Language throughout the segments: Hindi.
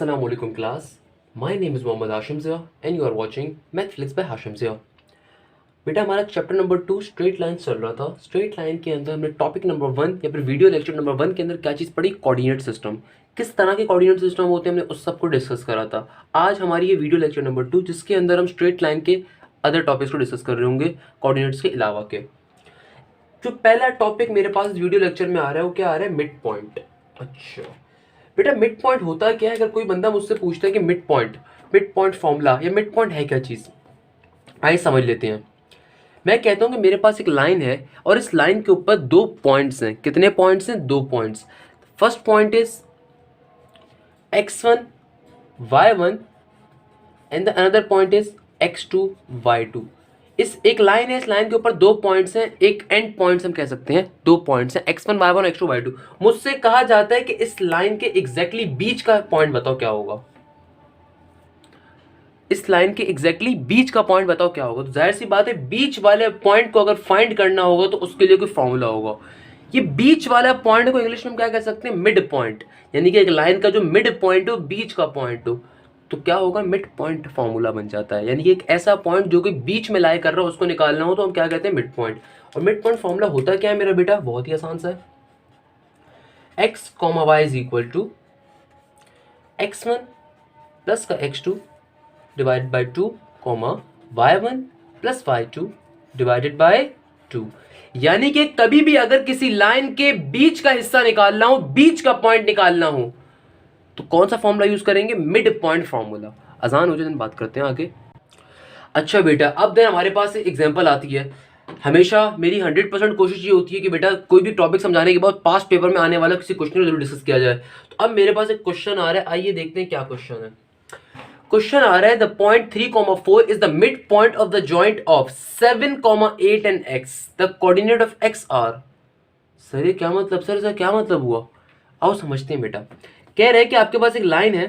Assalamu alaikum class. My name is Mohammad Hashim Zia and you are watching Mathflix by Hashim Zia. बेटा हमारा चैप्टर नंबर 2 स्ट्रेट लाइन चल रहा था। स्ट्रेट लाइन के अंदर हमने टॉपिक नंबर 1 या फिर वीडियो लेक्चर नंबर 1 के अंदर क्या चीज़ पढ़ी, कोऑर्डिनेट सिस्टम। किस तरह के कोऑर्डिनेट सिस्टम होते हैं हमने उस सबको डिस्कस करा था। आज हमारी ये वीडियो लेक्चर नंबर 2 जिसके अंदर हम स्ट्रेट लाइन के अदर टॉपिक्स को डिस्कस कर रहे होंगे कोऑर्डिनेट्स के अलावा के। जो पहला टॉपिक मेरे पास वीडियो लेक्चर में आ रहा है वो क्या आ रहा है, मिड पॉइंट। अच्छा बेटा मिड पॉइंट होता क्या है, अगर कोई बंदा मुझसे पूछता है कि मिड पॉइंट फॉर्मूला या मिड पॉइंट है क्या चीज़, आइए समझ लेते हैं। मैं कहता हूँ कि मेरे पास एक लाइन है और इस लाइन के ऊपर 2 पॉइंट्स हैं। कितने पॉइंट्स हैं? 2 points. First point is x1 y1 and the another point is x2 y2। इस एक लाइन है, इस लाइन के ऊपर 2 पॉइंट्स हैं, एक एंड पॉइंट्स हम कह सकते हैं। 2 पॉइंट्स हैं x1 y1 x2 y2। मुझसे कहा जाता है कि इस लाइन के एग्जैक्टली बीच का पॉइंट बताओ क्या होगा। इस लाइन के एग्जैक्टली बीच का पॉइंट बताओ क्या होगा। तो जाहिर सी बात है बीच वाले पॉइंट को अगर फाइंड करना होगा तो उसके लिए कोई फॉर्मूला होगा। ये बीच वाला पॉइंट को इंग्लिश में क्या कह सकते हैं, मिड पॉइंट। यानी कि एक लाइन का जो मिड पॉइंट हो, बीच का पॉइंट हो, तो क्या होगा, मिड पॉइंट फॉर्मूला बन जाता है। यानी कि एक ऐसा पॉइंट जो कि बीच में लाई कर रहा हो उसको निकालना हो तो हम क्या कहते हैं, मिड पॉइंट। और मिड पॉइंट फॉर्मूला होता क्या है मेरा बेटा, बहुत ही आसान सा है। x, y is equal to x1 plus का x2 divided by 2, y1 plus y2 divided by 2। यानी कि कभी भी अगर किसी लाइन के बीच का हिस्सा निकालना हो, बीच का पॉइंट निकालना हो, तो कौन सा फॉर्मूला यूज करेंगे, मिड पॉइंट फॉर्मूला। आसान हो जाए, बात करते हैं आगे। अच्छा बेटा अब देन हमारे पास एक एग्जांपल आती है। हमेशा मेरी 100% कोशिश ये होती है कि बेटा कोई भी टॉपिक समझाने के बाद पास्ट पेपर में आने वाला किसी क्वेश्चन को जरूर डिस्कस किया जाए। तो अब मेरे पास एक क्वेश्चन आ रहा है, आइए देखते हैं क्या क्वेश्चन है। क्वेश्चन आ रहा है the point 3,4 is the mid point of the joint of 7,8 and x। The coordinate of x are. Sir ये क्या मतलब, सर क्या मतलब हुआ, आओ समझते हैं बेटा। कह रहे हैं कि आपके पास एक लाइन है।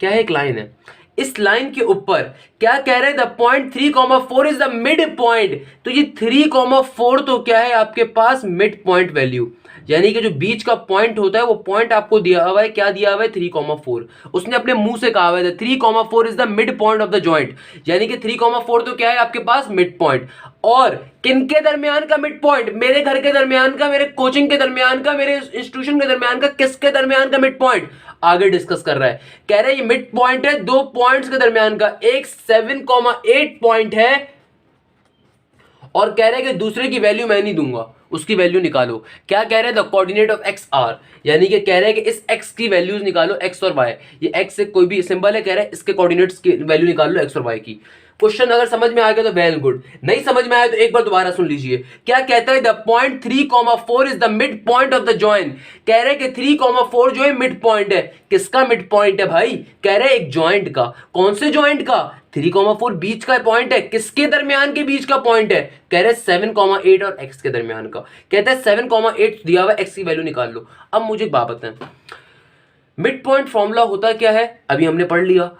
क्या है, एक लाइन है। इस लाइन के ऊपर क्या कह रहे हैं, the point 3,4 is the mid point. तो ये 3,4 तो क्या है आपके पास, मिड पॉइंट वैल्यू। यानी कि जो बीच का पॉइंट होता है वो पॉइंट आपको दिया हुआ है, क्या दिया हुआ है, 3,4। उसने अपने मुंह से कहा हुआ है 3,4 is the mid point of the joint. यानी कि 3,4 तो क्या है आपके पास, मिड पॉइंट। और किनके दरमियान का मिड पॉइंट, मेरे घर के दरमियान का, मेरे कोचिंग के दरमियान का, मेरे इंस्टीट्यूशन के दरमियान का, किसके दरमियान का मिड पॉइंट आगे डिस्कस कर रहा है। कह रहे हैं ये मिड पॉइंट है 2 पॉइंट्स के दरमियान का। एक 7,8 पॉइंट है और कह रहे हैं कि दूसरे की वैल्यू मैं नहीं दूंगा, उसकी वैल्यू निकालो। क्या कह रहे हैं, the coordinate of x are. यानी कि कह रहे हैं कि इस x की वैल्यूज निकालो, x और y। ये x से कोई भी सिंबल है, कह रहे हैं इसके कोऑर्डिनेट्स की वैल्यू निकाल लो, x और y की। क्वेश्चन अगर समझ में आ गया तो वेल गुड, नहीं समझ में आया तो एक बार दोबारा सुन लीजिए। क्या कहता है, the point 3,4 is the mid point of the joint. कह रहे हैं कि 3,4 जो है मिड पॉइंट है। किसका मिड पॉइंट है भाई, कह रहे हैं एक जॉइंट का। कौन से जॉइंट का, 3,4 बीच का पॉइंट है। किसके दरमियान के बीच का पॉइंट है, कह रहे हैं 7,8 और x के दरमियान का। कहता है 7,8 दिया हुआ, x की वैल्यू निकाल लो। अब मुझे एक बात बताएं, मिड पॉइंट फॉर्मूला होता क्या है, अभी हमने पढ़ लिया,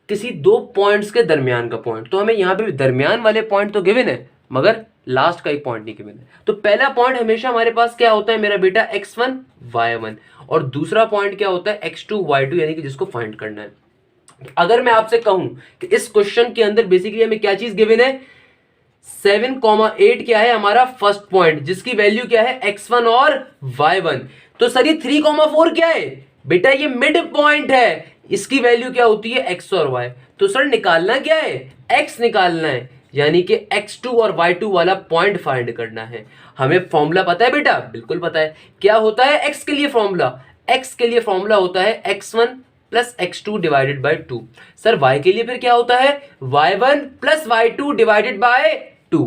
किसी 2 पॉइंट्स के दरमियान का पॉइंट। तो हमें यहां पे दरमियान वाले पॉइंट तो गिवन है मगर लास्ट का एक पॉइंट नहीं गिवन है। तो पहला पॉइंट हमेशा हमारे पास क्या होता है मेरा बेटा, x1 y1, और दूसरा पॉइंट क्या होता है, x2 y2, यानी कि जिसको फाइंड करना है। अगर मैं आपसे कहूं कि इस क्वेश्चन के अंदर बेसिकली हमें क्या चीज गिवन है, 7,8 क्या है हमारा फर्स्ट पॉइंट, जिसकी वैल्यू क्या है, x1 और y1। तो सर ये 3,4 क्या है बेटा, ये मिड पॉइंट है, इसकी वैल्यू क्या होती है, x और y। तो सर निकालना क्या है, x निकालना है, यानी कि x2 और y2 वाला पॉइंट फाइंड करना है। हमें फॉर्मूला पता है बेटा, बिल्कुल पता है। क्या होता है x के लिए फॉर्मूला, x के लिए फॉर्मूला होता है x1 plus x2 divided by 2। Sir y के लिए फिर क्या होता है, y1 plus y2 divided by 2।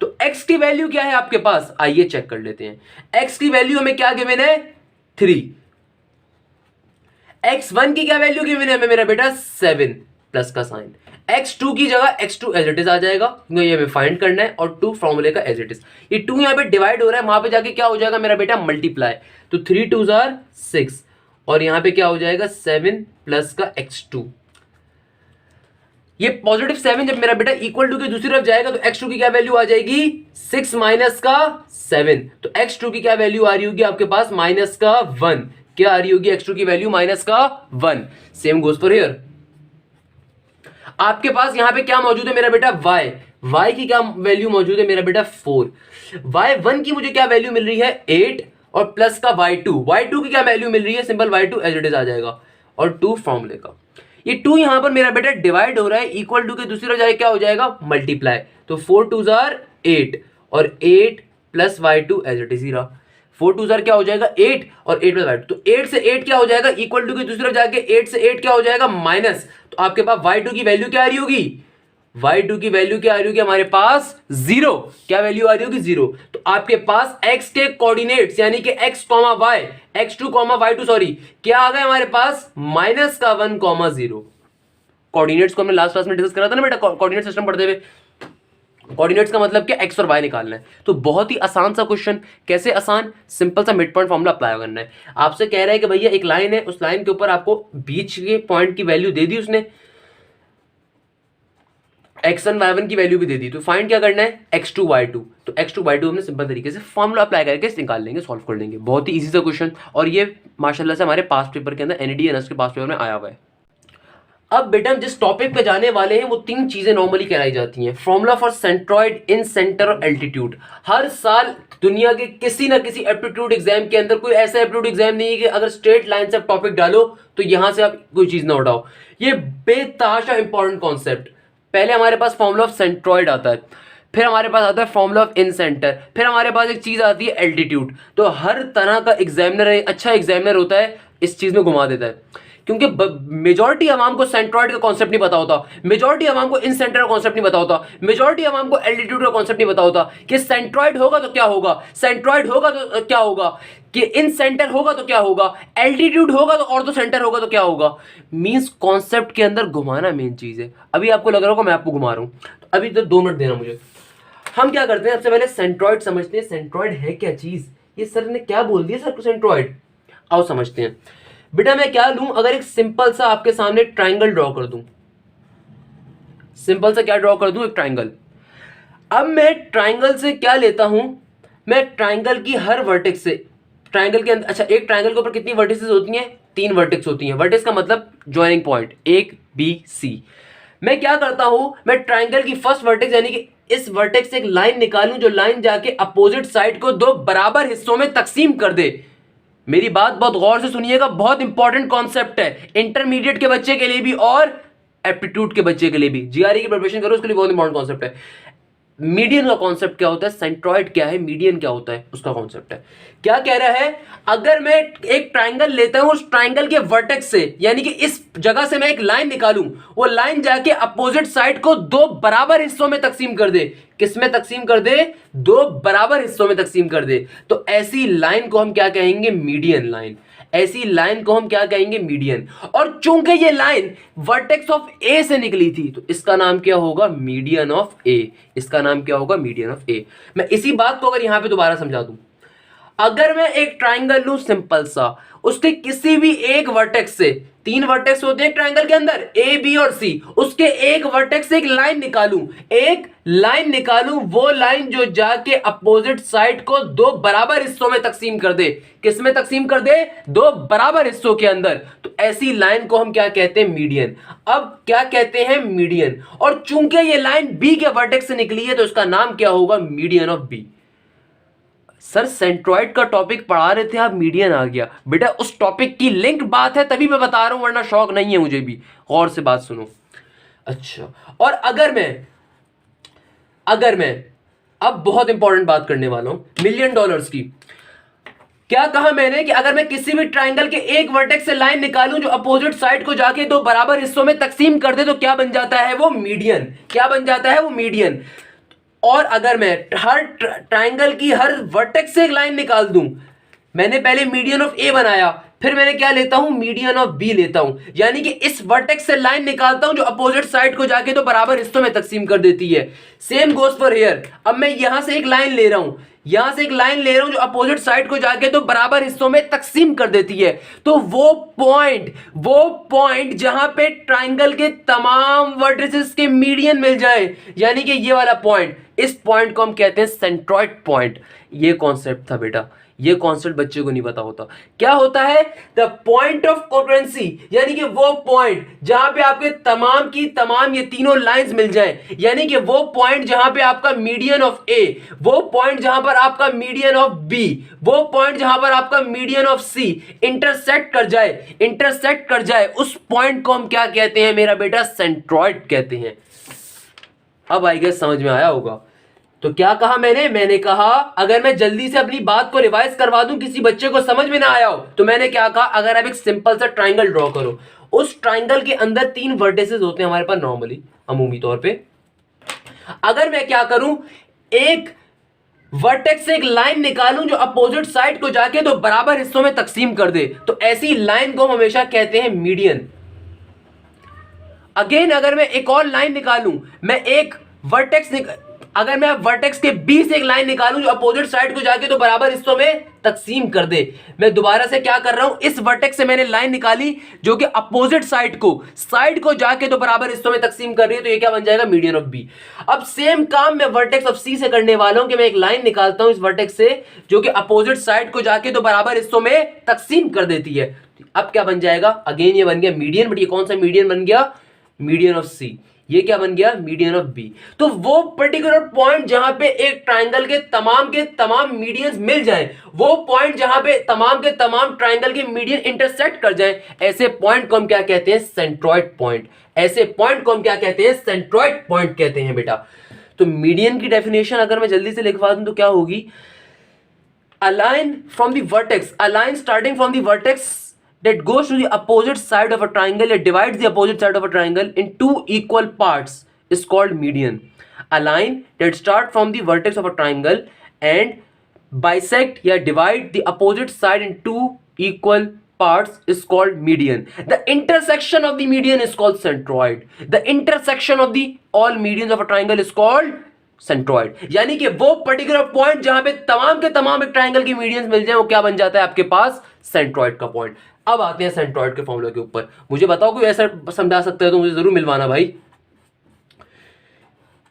तो x की वैल्यू क्या है आपके पास, आइए चेक कर लेते हैं। x की वैल्यू हमें क्या गिवन है, 3। x1 की क्या वैल्यू गिवन है हमें मेरा बेटा, 7 प्लस का साइन। x2 की जगह x2 एज इट इज आ जाएगा, क्योंकि ये हमें फाइंड करना है, और 2 फॉर्मूले का एज इट इज। ये 2 यहां पे डिवाइड हो रहा है, वहां पे जाके क्या हो जाएगा मेरा बेटा, मल्टीप्लाई। तो 3 2 आर 6, और यहां पे क्या हो जाएगा, 7 प्लस का x2। ये पॉजिटिव 7 जब मेरा बेटा इक्वल टू के दूसरी तरफ जाएगा तो x2 की क्या वैल्यू आ जाएगी, 6 माइनस का 7। तो x2 की क्या वैल्यू आ रही होगी आपके पास, माइनस का 1। क्या आ रही होगी x2 की वैल्यू माइनस का 1। Same goes for here. आपके पास यहां पे क्या मौजूद है मेरा बेटा, y की क्या वैल्यू मौजूद है मेरा बेटा 4। y1 की मुझे क्या वैल्यू मिल रही है 8 और प्लस का y2 की क्या वैल्यू मिल रही है, simple y2 as it is आ जाएगा और 2 फॉर्मूले का। ये 2 यहां पर मेरा बेटा डिवाइड हो रहा है, इक्वल टू के दूसरी तरफ जाए क्या हो जाएगा मल्टीप्लाई, तो 4 2 8 और 8 plus y2 as it is ही रहा। 4 2 क्या हो जाएगा 8 और 8 प्लस y2, तो 8 से 8 क्या हो जाएगा इक्वल टू की दूसरी तरफ जाके 8 से 8 क्या हो जाएगा माइनस, तो आपके पास y2 की वैल्यू क्या आ रही होगी, y2 की वैल्यू क्या आ रही होगी हमारे पास 0। क्या वैल्यू आ रही होगी 0। तो आपके पास x के कोऑर्डिनेट्स यानी कि x y x2 y2 sorry क्या आ गए हमारे पास माइनस का 1 0। कोऑर्डिनेट्स को हमने लास्ट क्लास में डिस्कस करा था ना बेटा, कोऑर्डिनेट सिस्टम पढ़ते हुए। कोऑर्डिनेट्स का मतलब क्या x और y निकालना है, तो बहुत ही आसान सा क्वेश्चन। कैसे आसान, सिंपल सा मिड पॉइंट फॉर्मूला अप्लाई करना है। आपसे कह रहा है कि भैया एक लाइन है, उस लाइन के ऊपर आपको बीच के पॉइंट की वैल्यू दे दी उसने, x1 y1 की वैल्यू भी दे दी, तो फाइंड क्या करना है x2 y2। तो x2 y2 हमने सिंपल तरीके से फॉर्मूला अप्लाई करके निकाल लेंगे, सॉल्व कर लेंगे। बहुत ही इजी सा क्वेश्चन, और ये माशाल्लाह से हमारे पास पेपर के अंदर एनईडी एनएस के पास पेपर में आया हुआ है। अब बेटा हम जिस टॉपिक पे जाने वाले हैं वो 3 चीजें नॉर्मली कहलाई जाती हैं। Formula for centroid in centre और एल्टीट्यूड। हर साल दुनिया के किसी ना किसी एप्टीट्यूड एग्जाम के अंदर, कोई ऐसा एप्टीट्यूड एग्जाम नहीं है कि अगर स्ट्रेट लाइन से टॉपिक डालो तो यहां से आप कोई चीज ना उठाओ। ये बेतहाशा इंपॉर्टेंट कॉन्सेप्ट। पहले हमारे पास फॉर्मूला ऑफ सेंट्रॉइड आता है, फिर हमारे पास आता है फॉर्मूला ऑफ इन सेंटर, फिर हमारे पास एक चीज आती है एल्टीट्यूड। तो हर तरह का एग्जामिनर, अच्छा एग्जामिनर होता है, इस चीज में घुमा देता है, क्योंकि मेजॉरिटी अवाम को सेंट्रॉइड का कॉन्सेप्ट नहीं पता होता, मेजॉरिटी अवाम को इन सेंटर का कॉन्सेप्ट नहीं पता होता, मेजॉरिटी अवाम को एल्टीट्यूड का कॉन्सेप्ट नहीं पता होता कि सेंट्रॉइड होगा तो क्या होगा, सेंट्रॉइड होगा तो क्या होगा, कि इन सेंटर होगा तो क्या होगा, एल्टीट्यूड होगा तो और तो सेंटर होगा तो क्या होगा। मींस कॉन्सेप्ट के अंदर घुमाना मेन चीज है। अभी आपको लग रहा होगा मैं आपको घुमा रहा हूं, तो अभी तो 2 मिनट देना मुझे। हम क्या करते हैं, सबसे पहले सेंट्रॉइड समझते हैं। सेंट्रॉइड है क्या चीज, ये सर ने क्या बोल दिया सर को सेंट्रॉइड, आओ समझते हैं। बेटा मैं क्या लूं, अगर एक सिंपल सा आपके सामने ट्राइंगल ड्रॉ कर दूं, सिंपल सा क्या ड्रॉ कर दूं, एक ट्राइंगल। अब मैं ट्राइंगल से क्या लेता हूं, मैं ट्राइंगल की हर वर्टेक्स से, ट्राइंगल के अंदर, अच्छा एक ट्राइंगल के ऊपर कितनी वर्टिसेस होती हैं, 3 वर्टेक्स होती हैं। वर्टेक्स का मतलब ज्वाइनिंग पॉइंट, एक बी सी। मैं क्या करता हूं, मैं ट्राइंगल की फर्स्ट वर्टेक्स यानी कि इस वर्टेक्स से एक लाइन निकालूं, जो लाइन जाके अपोजिट साइड को 2 बराबर हिस्सों में तकसीम कर दे। मेरी बात बहुत गौर से सुनिएगा, बहुत इंपॉर्टेंट कॉन्सेप्ट है, इंटरमीडिएट के बच्चे के लिए भी और एप्टीट्यूड के बच्चे के लिए भी। जीआरई की प्रिपरेशन करो उसके लिए बहुत इंपॉर्टेंट कॉन्सेप्ट है। मीडियन का कॉन्सेप्ट क्या होता है, सेंट्रॉइड क्या है, मीडियन क्या होता है, उसका कॉन्सेप्ट है। क्या कह रहा है, अगर मैं एक ट्राइंगल लेता हूं, उस ट्राइंगल के वर्टेक्स से यानी कि इस जगह से मैं एक लाइन निकालूं, वो लाइन जाके अपोजिट साइड को 2 बराबर हिस्सों में तकसीम कर दे। किस में तकसीम कर दे, 2 बराबर हिस्सों में तकसीम कर दे। तो ऐसी लाइन को हम क्या कहेंगे, मीडियन लाइन। ऐसी लाइन को हम क्या कहेंगे, मीडियन। और चूंकि ये लाइन वर्टेक्स ऑफ ए से निकली थी, तो इसका नाम क्या होगा, मीडियन ऑफ ए। इसका नाम क्या होगा, मीडियन ऑफ ए। मैं इसी बात को अगर यहां पे दोबारा समझा दूं, अगर मैं एक ट्राइंगल लूं सिंपल सा, उसके किसी भी एक वर्टेक्स से, 3 वर्टेक्स होते हैं ट्राइंगल के अंदर, ए बी और सी, उसके एक वर्टेक्स से एक लाइन निकालूं, एक लाइन निकालूं, वो लाइन जो जाके अपोजिट साइड को 2 बराबर हिस्सों में तकसीम कर दे। किस में तकसीम कर दे, 2 बराबर हिस्सों के अंदर। तो ऐसी लाइन को हम क्या कहते हैं, मीडियन। अब क्या कहते हैं, मीडियन। और चूंकि ये लाइन बी के वर्टेक्स से निकली है, तो इसका नाम क्या होगा, median of B. Sir centroid का टॉपिक पढ़ा रहे थे आप, मीडियन आ गया। बेटा उस टॉपिक की लिंक बात है तभी मैं बता रहा हूं, वरना शौक नहीं है मुझे भी। गौर से बात सुनो। अच्छा, और अगर मैं अब बहुत इंपॉर्टेंट बात करने वाला हूं, $1 मिलियन की। क्या कहा मैंने कि अगर मैं किसी भी ट्राइंगल के एक वर्टेक्स से लाइन निकालूं जो अपोजिट साइड को जाके 2 बराबर हिस्सों में तकसीम कर दे, तो क्या बन जाता है वो, मीडियन। क्या बन जाता है वो, मीडियन। और अगर मैं हर ट्राइंगल की हर वर्टेक्स से एक लाइन निकाल दूं, मैंने पहले मीडियन ऑफ ए बनाया, फिर मैंने क्या लेता हूं, मीडियन ऑफ बी लेता हूं, यानी कि इस वर्टेक्स से लाइन निकालता हूं जो अपोजिट साइड को जाके तो बराबर हिस्सों में तकसीम कर देती है। Same goes for here. अब मैं यहां से एक लाइन ले रहा हूं, यहां से एक लाइन ले रहा हूं जो अपोजिट साइड को जाके तो बराबर हिस्सों में तकसीम कर देती है। तो वो पॉइंट जहां पे ट्राइंगल के तमाम वर्टिसेस के मीडियन मिल जाए, यानी कि ये वाला पॉइंट, इस पॉइंट को हम कहते हैं सेंट्रॉइड पॉइंट। ये कॉन्सेप्ट था बेटा, ये कॉन्सेप्ट बच्चे को नहीं पता होता। क्या होता है? द पॉइंट ऑफ कॉन्ग्रुएंसी, यानी कि वो पॉइंट जहां पे आपके तमाम की तमाम ये तीनों लाइंस मिल जाएं, यानी कि वो पॉइंट जहां पे आपका मीडियन ऑफ ए, वो पॉइंट जहां पर आपका मीडियन ऑफ बी, वो पॉइंट जहां पर आपका मीडियन ऑफ सी इंटरसेक्ट कर जाए, उस पॉइंट को हम क्या कहते हैं मेरा बेटा? सेंट्रॉइड कहते हैं। अब आई गेस समझ में आया होगा। तो क्या कहा मैंने कहा अगर मैं जल्दी से अपनी बात को रिवाइज करवा दूं, किसी बच्चे को समझ में ना आया हो, तो मैंने क्या कहा, अगर आप एक सिंपल सा ट्राइंगल ड्रॉ करो, उस ट्राइंगल के अंदर 3 वर्टिसेस होते हैं हमारे पास नॉर्मली, अमूमी तौर पे। अगर मैं क्या करूं, एक वर्टेक्स से एक लाइन निकालूं जो अपोजिट साइड को जाके तो बराबर हिस्सों में तकसीम कर दे, तो ऐसी लाइन को हम हमेशा कहते हैं मीडियन। अगेन अगर मैं एक और लाइन निकालूं, अगर मैं वर्टेक्स के बीच से एक लाइन निकालूं जो अपोजिट साइड को जाके तो बराबर हिस्सों में तकसीम कर दे, मैं दोबारा से क्या कर रहा हूं, इस वर्टेक्स से मैंने लाइन निकाली जो कि अपोजिट साइड को जाके तो बराबर हिस्सों में तकसीम कर रही है, तो ये क्या बन जाएगा? Median of B. अब सेम काम मैं वर्टेक्स ऑफ सी से करने वाला हूं कि मैं एक लाइन निकालता हूं इस वर्टेक्स से जो कि अपोजिट साइड को जाके तो बराबर हिस्सों में तकसीम कर देती है। अब क्या बन जाएगा? अगेन ये बन गया मीडियन, बट ये कौन सा मीडियन बन गया? Median of C. ये क्या बन गया? Median of B. तो वो पर्टिकुलर पॉइंट जहां पे एक ट्राइंगल के तमाम मीडियंस मिल जाएं, वो पॉइंट जहां पे तमाम के तमाम ट्राइंगल के मीडियन इंटरसेक्ट कर जाएं, ऐसे पॉइंट को हम क्या कहते हैं? Centroid point. ऐसे पॉइंट को हम क्या कहते हैं? सेंट्रॉइड पॉइंट कहते हैं बेटा। तो मीडियन की डेफिनेशन अगर मैं जल्दी से लिखवा दूं तो क्या होगी? a line starting from the vertex that goes to the opposite side of a triangle, it divides the opposite side of a triangle in 2 equal parts is called median. A line that start from the vertex of a triangle and bisect divide the opposite side in 2 equal parts is called median. The intersection of the median is called centroid. The intersection of the all medians of a triangle is called centroid. यानी कि वो पर्टिकुलर पॉइंट जहां पे तमाम के तमाम एक ट्राइंगल की मीडियंस मिल जाए, वो क्या बन जाता है आपके पास? सेंट्रॉइड का पॉइंट। अब आते हैं सेंट्रॉइड के फॉर्मूला के ऊपर। मुझे बताओ कोई ऐसा समझा सकता है तो मुझे जरूर मिलवाना भाई।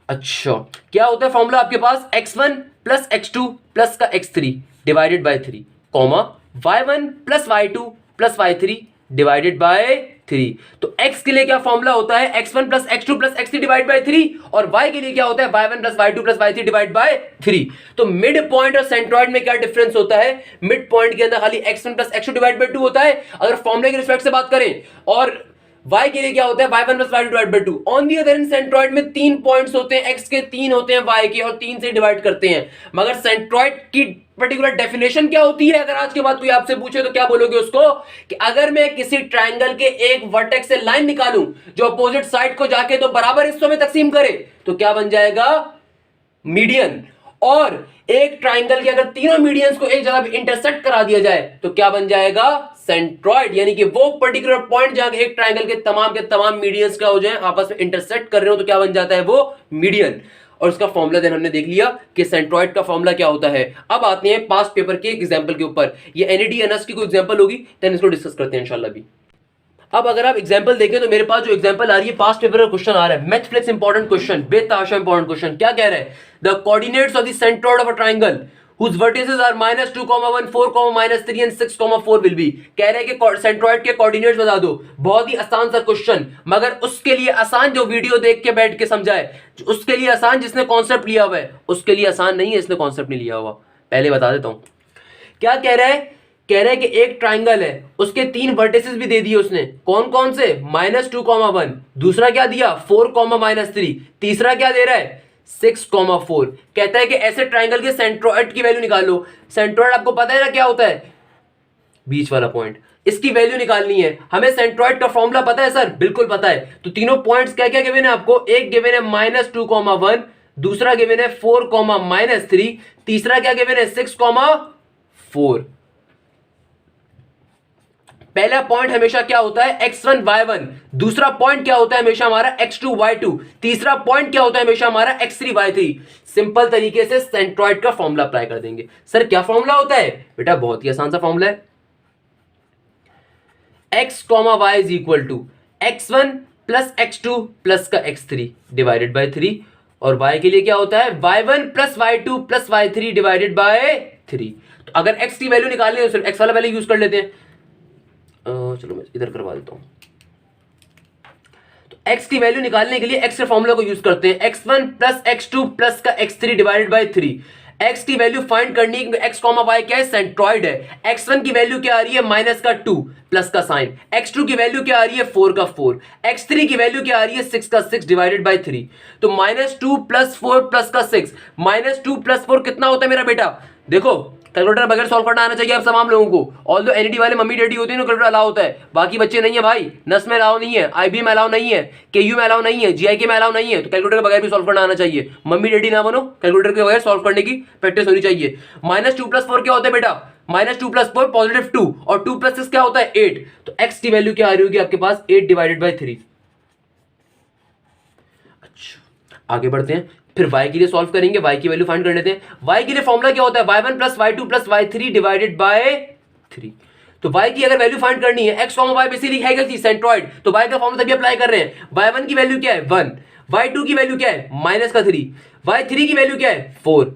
अच्छा, क्या होता है फॉर्मूला आपके पास? x1 प्लस x2 प्लस का x3 divided by 3 comma y1 plus y2 plus y3 divided by 3। तो x के लिए क्या फॉर्मूला होता है? x1 plus x2 plus x3 divide by 3, और y के लिए क्या होता है? y1 plus y2 plus y3 divide by 3। तो मिड पॉइंट और सेंट्रॉइड में क्या डिफरेंस होता है? मिड पॉइंट के अंदर खाली x1 plus x2 divide by 2 होता है अगर फॉर्मूले के रिस्पेक्ट से बात करें, और y के लिए क्या होता है? y1 plus y2 divide by 2। On the other hand centroid में 3 पॉइंट्स होते हैं, x के 3 होते हैं, y के, और 3 से डिवाइड करते हैं। मगर सेंट्रॉइड की पर्टिकुलर डेफिनेशन क्या होती है? अगर आज के बाद कोई आपसे पूछे तो क्या बोलोगे उसको? कि अगर मैं किसी ट्राइंगल के एक वर्टेक्स से लाइन निकालूं जो अपोजिट साइड को जाके तो बराबर हिस्सों में तकसीम करे, तो क्या बन जाएगा? मीडियन। और एक ट्राइंगल के अगर तीनों मीडियंस को एक जगह पे इंटरसेक्ट करा दिया जाए तो क्या बन जाएगा? सेंट्रॉइड। यानी कि वो पर्टिकुलर पॉइंट जहां एक ट्राइंगल के तमाम मीडियंस क्या हो जाए, आपस में इंटरसेक्ट कर रहे हो, तो क्या बन जाता है? वो मीडियन। और उसका फॉर्मूला देन हमने देख लिया कि सेंट्रॉइड का फॉर्मूला क्या होता है। अब आते हैं पास्ट पेपर के एग्जांपल के ऊपर। ये एनईडी एनएस की कोई एग्जांपल होगी, देन इसको डिस्कस करते हैं इंशाल्लाह भी। अब अगर आप एग्जांपल देखें तो मेरे पास जो एग्जांपल आ रही है, पास्ट पेपर का क्वेश्चन आ रहा है, मैथफ्लिक्स इंपॉर्टेंट क्वेश्चन, बेताशा इंपॉर्टेंट क्वेश्चन। क्या कह रहा है? The coordinates of the centroid of a triangle whose vertices are -2, 1, 4, -3 and 6, 4 will be। कह रहे हैं कि सेंट्रॉइड के कोऑर्डिनेट्स बता दो। बहुत ही आसान सा क्वेश्चन, मगर उसके लिए आसान जो वीडियो देख के बैठ के समझाए, उसके लिए आसान जिसने कॉन्सेप्ट लिया हुआ है, उसके लिए आसान नहीं है इसने कॉन्सेप्ट नहीं लिया हुआ। पहले बता देता हूं क्या कह रहा है। कह रहा है कि एक ट्राइंगल है, उसके 3 वर्टिसेस भी दे दिए उसने। कौन कौन से? -2, 1। दूसरा क्या दिया? 4, -3। तीसरा क्या दे रहा है? 6, 4। कहता है कि ऐसे ट्राइंगल के सेंट्रॉइड की वैल्यू निकाल लो। सेंट्रॉइड आपको पता है ना क्या होता है? बीच वाला पॉइंट। इसकी वैल्यू निकालनी है हमें। सेंट्रॉइड का फॉर्मूला पता है सर? बिल्कुल पता है। तो तीनों पॉइंट्स क्या क्या गिवन है आपको? एक गिवन है -2, 1, दूसरा गिवन है 4, -3, तीसरा क्या गिवन है? 6, 4। पहला पॉइंट हमेशा क्या होता है? x1, y1। दूसरा पॉइंट क्या होता है हमेशा हमारा? x2, y2। तीसरा पॉइंट क्या होता है हमेशा हमारा? x3, y3। सिंपल तरीके से सेंट्रॉइड का फॉर्मूला अप्लाई कर देंगे। सर क्या फॉर्मूला होता है? बेटा बहुत ही आसान सा फॉर्मूला है। x, y is equal to x1 plus x2 plus का x3 डिवाइडेड बाय 3, और y के लिए क्या होता है? y1 plus y2 plus y3 divided by 3। तो अगर x की वैल्यू निकालनी है तो सिर्फ x वाला वैल्यू यूज कर लेते हैं। चलो मैं इधर करवा देता हूं। तो x की वैल्यू निकालने के लिए x के फॉर्मूला को यूज करते हैं, x1 प्लस x2 प्लस का x3 डिवाइडेड बाय 3। x की वैल्यू फाइंड करनी है क्योंकि x कॉमा y क्या है, सेंट्रॉइड है। x1 की वैल्यू क्या आ रही है, माइनस का 2 प्लस का साइन। x2 की वैल्यू क्या आ रही है, 4 का 4। x3 की वैल्यू क्या आ रही है, 6 का 6 डिवाइडेड बाय 3। तो -2 प्लस 4 प्लस का 6, -2 प्लस 4 कितना होता है मेरा बेटा, देखो कैलकुलेटर बगैर सॉल्व करना आना चाहिए आप तमाम लोगों को। ऑल दो एनईडी वाले मम्मी डैडी होते हैं कैलकुलेटर अलाउ होता है, बाकी बच्चे नहीं है भाई। नस में अलाउ नहीं है, आईबी में अलाउ नहीं है, केयू में अलाउ नहीं है, जीआईके में अलाउ नहीं है। तो कैलकुलेटर के बगैर भी सॉल्व करना आना चाहिए। मम्मी डैडी ना बनो, कैलकुलेटर के बगैर सॉल्व करने की प्रैक्टिस होनी चाहिए। -2 प्लस 4 क्या होता है बेटा, -2 प्लस 4 पॉजिटिव 2 और 2 प्लस 6 क्या होता है 8। तो x की वैल्यू क्या आ रही होगी आपके पास, 8 डिवाइडेड बाय 3। अच्छा आगे बढ़ते हैं, फिर y के लिए सॉल्व करेंगे, y की वैल्यू फाइंड कर लेते हैं। y के लिए फॉर्मूला क्या होता है, y1 plus y2 plus y3 divided by 3। तो y की अगर वैल्यू फाइंड करनी है, x y बेसिकली है क्या चीज, सेंट्रॉइड। तो y का फॉर्मूला तभी अप्लाई कर रहे हैं। y1 की वैल्यू क्या है 1, y2 की वैल्यू क्या है माइनस का 3, y3 की वैल्यू क्या है 4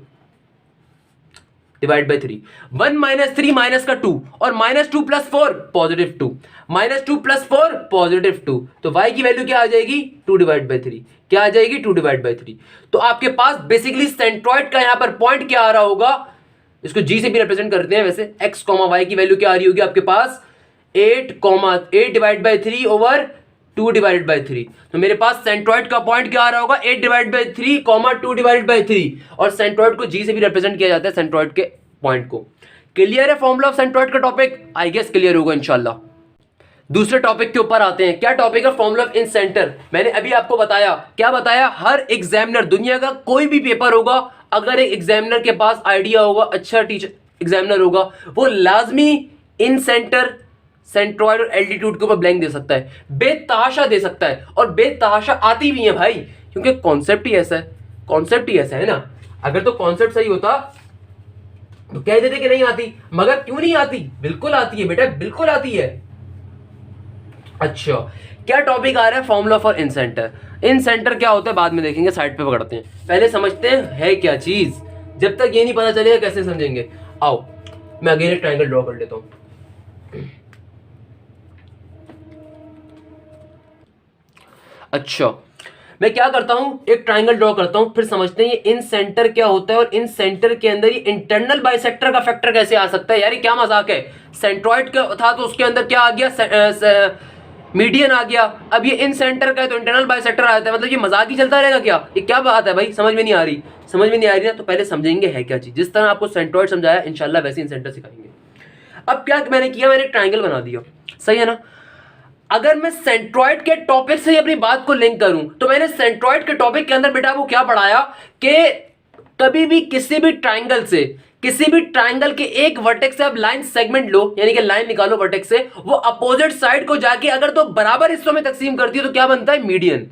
डिवाइड बाय 3। 1 माइनस 3 माइनस का 2 और -2 प्लस 4 पॉजिटिव 2, -2 प्लस 4 पॉजिटिव 2। तो y की वैल्यू क्या आ जाएगी 2 डिवाइड बाय 3, क्या आ जाएगी 2 डिवाइड बाय 3। तो आपके पास बेसिकली सेंट्रॉइड का यहां पर पॉइंट क्या आ रहा होगा, इसको g से भी रिप्रेजेंट करते हैं वैसे। x y की वैल्यू क्या आ रही होगी आपके पास 8 divide by 3 over 2 divided by 3। तो मेरे पास सेंट्रॉइड का पॉइंट क्या आ रहा होगा 8 डिवाइड बाय 3 2 डिवाइडेड बाय 3। और सेंट्रॉइड को g से भी रिप्रेजेंट किया जाता है, सेंट्रॉइड के पॉइंट को। क्लियर है फॉर्मूला ऑफ सेंट्रॉइड का टॉपिक, आई गेस क्लियर होगा इंशाल्लाह। दूसरे टॉपिक के ऊपर आते हैं, क्या टॉपिक है, फॉर्मूला ऑफ इन सेंटर। मैंने अभी आपको बताया, क्या बताया, हर एग्जामिनर दुनिया का कोई भी पेपर होगा, अगर एक एग्जामिनर के पास आइडिया होगा, अच्छा टीचर एग्जामिनर होगा, वो लाजमी इन सेंटर, सेंट्रॉइड और एल्टीट्यूड के ऊपर ब्लैंक दे सकता है, बेतहाशा दे सकता है। और बेतहाशा आती भी है भाई, क्योंकि कॉन्सेप्ट ही ऐसा है, कॉन्सेप्ट ही ऐसा है ना। अगर तो कॉन्सेप्ट सही होता तो कह देते कि नहीं आती, मगर क्यों नहीं आती, बिल्कुल आती है बेटा, बिल्कुल आती है। अच्छा क्या टॉपिक आ रहा है, formula for in centre. In centre क्या होता है बाद में देखेंगे, साइड पे पकड़ते हैं, पहले समझते हैं है क्या चीज। जब तक ये नहीं पता चलेगा कैसे समझेंगे। आओ मैं अगेन एक ट्रायंगल ड्रॉ कर लेता हूं। अच्छा मैं क्या करता हूं, एक ट्रायंगल ड्रॉ करता हूं, फिर समझते हैं ये इन सेंटर क्या होता है और इन सेंटर के अंदर ये इंटरनल बाइसेक्टर का फैक्टर कैसे आ सकता है। यार ये क्या मजाक है, सेंट्रॉइड का था तो उसके अंदर क्या आ गया, मीडियन आ गया। अब ये इन सेंटर का है तो इंटरनल बाइसेक्टर आ जाता है, मतलब ये मजाक ही चलता रहेगा क्या, ये क्या बात है भाई, समझ में नहीं आ रही, समझ में नहीं आ रही ना। तो पहले समझेंगे है क्या चीज, जिस तरह आपको सेंट्रॉइड समझाया इंशाल्लाह वैसे इन सेंटर सिखाएंगे। अब क्या मैंने किया, मैंने ट्रायंगल बना दिया, सही है ना। अगर मैं सेंट्रॉइड के टॉपिक से अपनी बात को लिंक करूं तो मैंने सेंट्रॉइड के टॉपिक के अंदर बेटा वो क्या पढ़ाया कि कभी भी किसी भी ट्रायंगल से, किसी भी ट्रायंगल के एक वर्टेक्स से आप लाइन सेगमेंट लो, यानी कि लाइन निकालो वर्टेक्स से, वो अपोजिट साइड को जाके अगर तो बराबर हिस्सों में तकसीम करती है तो क्या बनता है, मीडियन।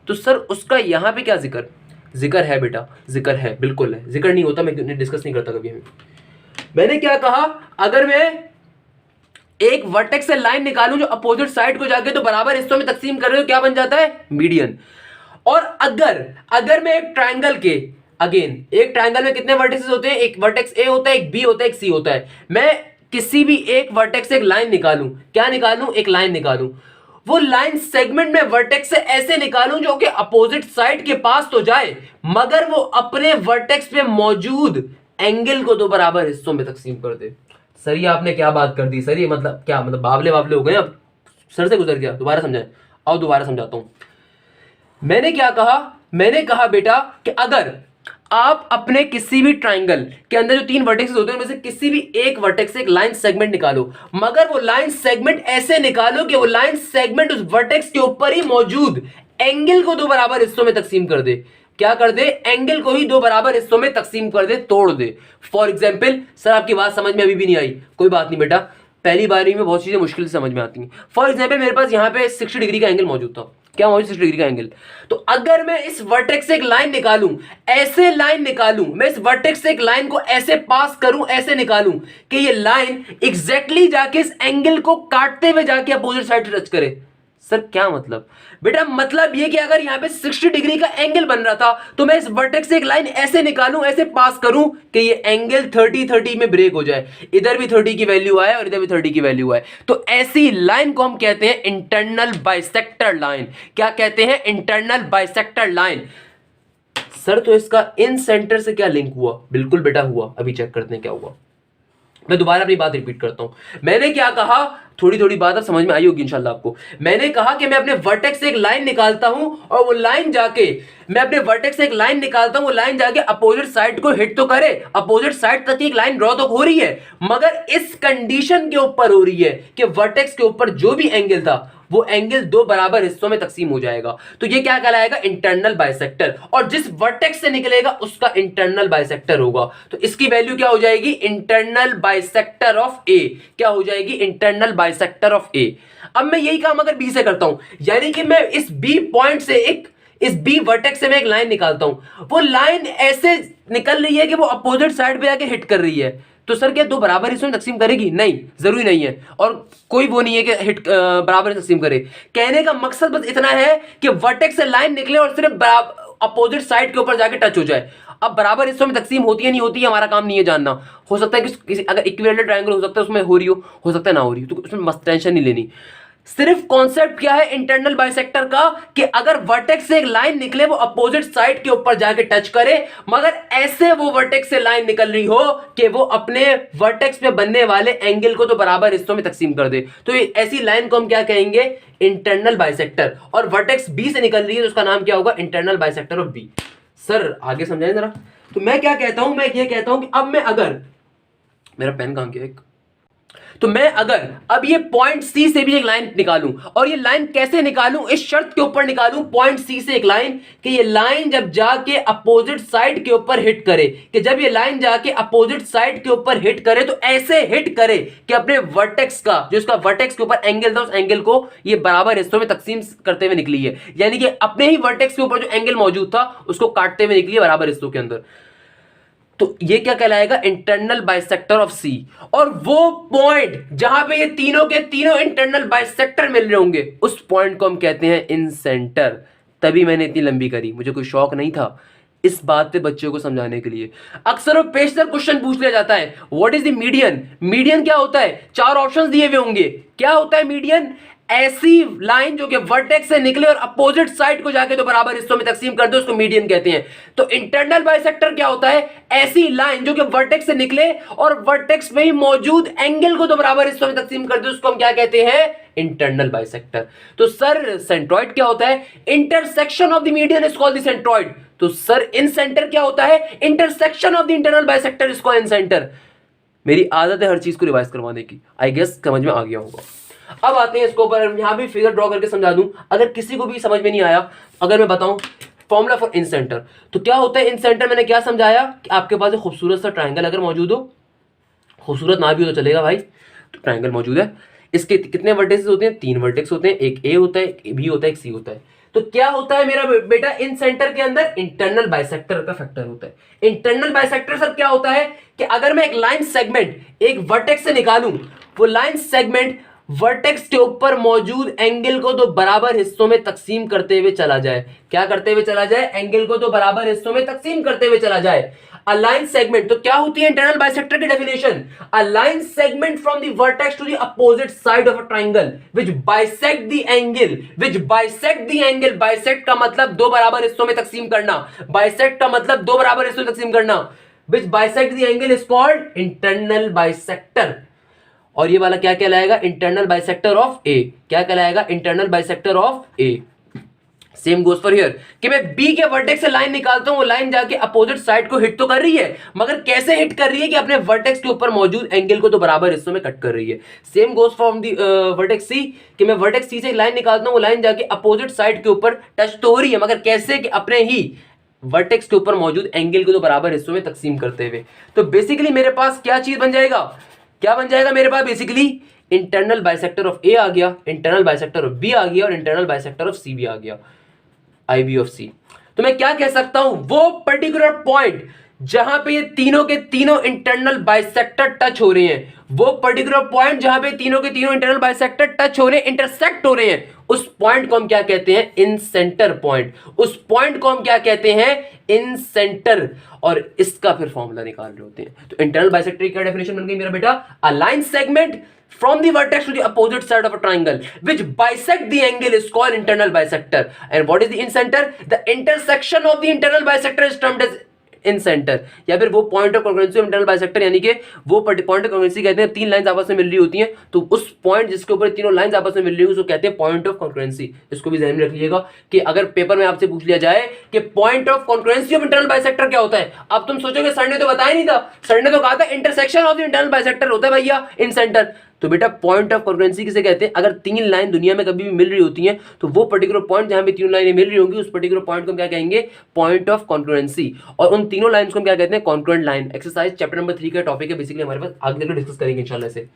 तो सर उसका यहां पे क्या जिक्र है बेटा, जिक्र है, बिल्कुल है, जिक्र नहीं होता मैं डिस्कस नहीं करता कभी। मैंने क्या कहा, अगर मैं एक वर्टेक्स से लाइन निकालूं जो अपोजिट साइड को जाके तो बराबर हिस्सों में तकसीम कर रहे हो, क्या बन जाता है, मीडियन। और अगर मैं एक ट्रायंगल के, अगेन एक ट्रायंगल में कितने वर्टेक्सेस होते हैं, एक वर्टेक्स ए होता है, एक बी होता है, एक सी होता है। मैं किसी भी एक वर्टेक्स से एक लाइन निकालूं, क्या निकालूं, एक लाइन निकालूं, वो लाइन सेगमेंट में वर्टेक्स से ऐसे निकालूं जो कि अपोजिट साइड के पास तो जाए मगर वो अपने वर्टेक्स पे मौजूद एंगल को दो बराबर हिस्सों में तकसीम कर दे। सर ये आपने क्या बात कर दी सर, ये मतलब क्या, मतलब बावले हो गए, अब सर से गुजर गया, दोबारा समझाएं। आओ दोबारा समझाता हूं। मैंने क्या कहा, मैंने कहा बेटा कि अगर आप अपने किसी भी ट्रायंगल के अंदर जो 3 वर्टेक्सेस होते हैं उनमें से किसी भी एक वर्टेक्स से एक लाइन सेगमेंट निकालो, मगर वो लाइन सेगमेंट ऐसे निकालो कि वो लाइन सेगमेंट उस वर्टेक्स के ऊपर ही मौजूद एंगल को 2 बराबर हिस्सों में तकसीम कर दे। क्या कर दे, एंगल को ही 2 बराबर हिस्सों में तकसीम कर दे, तोड़ दे। फॉर एग्जाम्पल, सर आपकी बात समझ में अभी भी नहीं आई, कोई बात नहीं बेटा, पहली बारी में बहुत चीजें मुश्किल से समझ में आती हैं। फॉर एग्जाम्पल मेरे पास यहाँ पे 60 डिग्री का एंगल मौजूद था, क्या मौजूद 60 डिग्री का एंगल। तो अगर मैं इस वर्टेक्स से एक लाइन निकालूं, ऐसे लाइन निकालूं, मैं इस वर्टेक्स से एक लाइन को ऐसे पास करूं, ऐसे निकालूं कि ये लाइन एग्जैक्टली जाके इस एंगल को काटते हुए जाके अपोजिट साइड टच करे। सर क्या मतलब? बेटा मतलब ये कि अगर यहाँ पे 60 डिग्री का एंगल बन रहा था तो मैं इस वर्टेक्स से एक लाइन ऐसे निकालूं, ऐसे पास करूं कि ये एंगल 30-30 में ब्रेक हो जाए, इधर भी 30 की वैल्यू आए और इधर भी 30 की वैल्यू आए। तो ऐसी लाइन को हम कहते हैं इंटरनल बाइसेक्टर लाइन। क्या कहते हैं? Internal bisector line. सर तो इसका इन सेंटर से क्या लिंक हुआ? बिल्कुल बेटा हुआ, अभी चेक करते हैं क्या हुआ। मैं दोबारा अपनी बात रिपीट करता हूं। मैंने क्या कहा, थोड़ी थोड़ी बात अब समझ में आई होगी इंशाल्लाह आपको। मैंने कहा कि मैं अपने वर्टेक्स से एक लाइन निकालता हूं और वो लाइन जाके, मैं अपने वर्टेक्स से एक लाइन निकालता हूं, वो लाइन जाके अपोजिट साइड को हिट तो करे, अपोजिट साइड तक एक लाइन ड्रॉ तो हो रही है, मगर इस कंडीशन के ऊपर हो रही है कि वर्टेक्स के ऊपर जो भी एंगल था वो एंगल दो बराबर हिस्सों में तकसीम हो जाएगा। तो ये क्या कहलाएगा? Internal bisector. और जिस वर्टेक्स से निकलेगा उसका इंटरनल बाइसेक्टर होगा। तो इसकी वैल्यू क्या हो जाएगी? इंटरनल बाइसेक्टर ऑफ ए। क्या हो जाएगी? इंटरनल बाइसेक्टर ऑफ ए। अब मैं यही काम अगर बी से करता हूं, यानी कि मैं इस बी पॉइंट से इस बी वर्टेक्स से मैं एक लाइन निकालता हूं, वो लाइन ऐसे निकल रही है कि वो अपोजिट साइड पे आके हिट कर रही है, तो सर क्या दो बराबर हिस्सों में तकसीम करेगी? नहीं, जरूरी नहीं है, और कोई वो नहीं है कि हिट बराबर तकसीम करे। कहने का मकसद बस इतना है कि वर्टेक्स से लाइन निकले और सिर्फ अपोजिट साइड के ऊपर जाके टच हो जाए। अब बराबर हिस्सों में तकसीम होती है नहीं होती है हमारा काम नहीं है जानना। हो सकता है कि किसी अगर इक्विलेटरल ट्रायंगल हो सकता है उसमें हो रही हो सकता है ना हो रही हो, तो उसमें मस्त टेंशन नहीं लेनी। सिर्फ कॉन्सेप्ट क्या है इंटरनल बाइसेक्टर का कि अगर वर्टेक्स से एक लाइन निकले वो अपोजिट साइड के ऊपर जाके टच करे, मगर ऐसे वो वर्टेक्स से लाइन निकल रही हो कि वो अपने वर्टेक्स पे बनने वाले एंगल को तो बराबर हिस्सों में तकसीम कर दे। तो ऐसी लाइन को हम क्या कहेंगे? Internal bisector. और वर्टेक्स बी से निकल रही है तो उसका नाम क्या होगा? Internal bisector of B. Sir आगे समझाएं जरा। तो मैं क्या कहता हूं? मैं ये कहता हूं कि अब मैं अगर, मेरा पेन कहां गया? तो मैं अगर अब ये पॉइंट सी से भी एक लाइन निकालूं, और ये लाइन कैसे निकालूं? इस शर्त के ऊपर निकालूं पॉइंट सी से एक लाइन कि ये लाइन जब जाके अपोजिट साइड के ऊपर हिट करे, कि जब ये लाइन जाके अपोजिट साइड के ऊपर हिट करे तो ऐसे हिट करे कि अपने वर्टेक्स का, जो इसका वर्टेक्स के ऊपर एंगल था, उस एंगल को ये बराबर हिस्सों में तकसीम करते हुए निकली है। यानी कि अपने ही वर्टेक्स के ऊपर जो एंगल मौजूद था उसको काटते हुए निकली है बराबर हिस्सों के अंदर। तो ये क्या कहलाएगा? इंटरनल बाइसेक्टर ऑफ सी। और वो पॉइंट जहां पे ये तीनों के तीनों इंटरनल बाइसेक्टर मिल रहे होंगे, उस पॉइंट को हम कहते हैं इन सेंटर। तभी मैंने इतनी लंबी करी, मुझे कोई शौक नहीं था इस बात पे बच्चों को समझाने के लिए। अक्सर वो पेशतर क्वेश्चन पूछ लिया जाता है, what is the median? Median क्या होता है? चार ऑप्शंस दिए हुए होंगे। क्या होता है मीडियन? ऐसी लाइन जो कि वर्टेक्स से निकले और अपोजिट साइड को जाके तो बराबर हिस्सों में तकसीम कर दो, उसको मीडियन कहते हैं। तो इंटरनल बाइसेक्टर क्या होता है? ऐसी लाइन जो कि वर्टेक्स से निकले और वर्टेक्स में ही मौजूद एंगल को तो बराबर हिस्सों में तकसीम कर दो, उसको हम क्या कहते हैं? Internal bisector. तो सर सेंट्रॉइड क्या होता है? Intersection of the median is called the centroid. तो सर इन सेंटर क्या होता है? Intersection of the internal bisector is called in centre. मेरी आदत है हर चीज को रिवाइज करवाने की, आई गेस समझ में आ गया होगा। अब आते हैं इसको ऊपर, यहां भी फिगर ड्रॉ करके समझा दूं अगर किसी को भी समझ में नहीं आया। अगर मैं बताऊं फॉर्मूला फॉर इन सेंटर, तो क्या होता है इन सेंटर? मैंने क्या समझाया कि आपके पास एक खूबसूरत सा ट्रायंगल अगर मौजूद हो, खूबसूरत ना भी हो तो चलेगा भाई, तो ट्रायंगल मौजूद है, इसके कितने वर्टेक्स होते हैं? 3 वर्टेक्स होते हैं, एक ए होता है, एक बी होता है, एक सी होता है। तो क्या होता है मेरा बेटा इन सेंटर के अंदर? इंटरनल बाइसेक्टर का फैक्टर होता है। इंटरनल बाइसेक्टर सर क्या होता है कि अगर मैं एक लाइन सेगमेंट एक वर्टेक्स से निकालूं, वो लाइन सेगमेंट वर्टेक्स के ऊपर मौजूद एंगल को तो बराबर हिस्सों में तकसीम करते हुए चला जाए। क्या करते हुए चला जाए? एंगल को तो बराबर हिस्सों में तकसीम करते हुए चला जाए। A line segment, तो क्या होती है इंटरनल बाइसेक्टर की definition? A line segment from the vertex to the opposite side of a triangle which bisect the angle, which bisect the angle, bisect का मतलब दो बराबर हिस्सों में तकसीम करना, bisect का मतलब दो बराबर हिस्सों में तकसीम करना, which bisect the angle is called internal bisector। और ये वाला क्या कहलाएगा? इंटरनल बाइसेक्टर ऑफ ए। क्या कहलाएगा? Internal bisector of A. Same goes for here कि मैं बी के वर्टेक्स से लाइन निकालता हूं, वो लाइन जाके अपोजिट साइड को हिट तो कर रही है, मगर कैसे हिट कर रही है कि अपने वर्टेक्स के ऊपर मौजूद एंगल को तो बराबर हिस्सों में कट कर रही है। Same goes from the vertex C कि मैं वर्टेक्स सी से एक लाइन निकालता हूं, वो लाइन जाके अपोजिट साइड के ऊपर टच तो हो रही है, मगर कैसे कि अपने ही वर्टेक्स के ऊपर मौजूद एंगल को तो बराबर हिस्सों में तकसीम करते हुए। तो बेसिकली मेरे पास क्या चीज बन जाएगा? क्या बन जाएगा मेरे पास? बेसिकली इंटरनल बाइसेक्टर ऑफ ए आ गया, इंटरनल बाइसेक्टर ऑफ बी आ गया, और इंटरनल बाइसेक्टर ऑफ सी भी आ गया, आई बी ऑफ सी। तो मैं क्या कह सकता हूं? वो पर्टिकुलर पॉइंट जहां पे ये तीनों के तीनों इंटरनल बाइसेक्टर टच हो रहे हैं, वो पर्टिकुलर पॉइंट जहां पे तीनों के तीनों इंटरनल बाइसेक्टर टच हो रहे हैं, इंटरसेक्ट हो रहे हैं, उस पॉइंट को हम क्या कहते हैं? इन सेंटर पॉइंट। उस पॉइंट को हम क्या कहते हैं? इन सेंटर। और इसका फिर फॉर्मूला निकाल रहे होते हैं। तो इंटरनल बाइसेक्टर की क्या डेफिनेशन बन गई मेरा बेटा? अ line segment from the vertex to the opposite side of a triangle which bisect the angle is called internal bisector. And what is the incenter? The intersection of the internal bisector is termed as in centre, या फिर वो point of congruency of internal bisector, यानी कि वो पॉइंट ऑफ कॉन्ग्रुएंसी कहते हैं तीन लाइंस आपस में मिल रही होती हैं, तो उस पॉइंट जिसके ऊपर तीनों लाइंस आपस में मिल रही है उसको कहते हैं पॉइंट ऑफ कॉन्ग्रुएंसी। इसको भी ध्यान में रख लीजिएगा कि अगर पेपर में आपसे पूछ लिया जाए कि point of congruency of internal bisector क्या होता है, अब तुम सोचोगे सर ने तो बताया नहीं था, सर ने तो कहा था intersection of the internal bisector होता है भैया इन सेंटर। तो बेटा पॉइंट ऑफ कॉन्ग्रुएंसी किसे कहते हैं? अगर तीन लाइन दुनिया में कभी भी मिल रही होती हैं तो वो पर्टिकुलर पॉइंट जहां पे तीनों लाइनें मिल रही होंगी उस पर्टिकुलर पॉइंट को हम क्या कहेंगे? Point of congruency. और उन तीनों लाइंस को हम क्या कहते हैं? Congruent line. Exercise chapter number 3 का टॉपिक है बेसिकली, हमारे पास आगे चलकर डिस्कस करेंगे इंशाल्लाह से।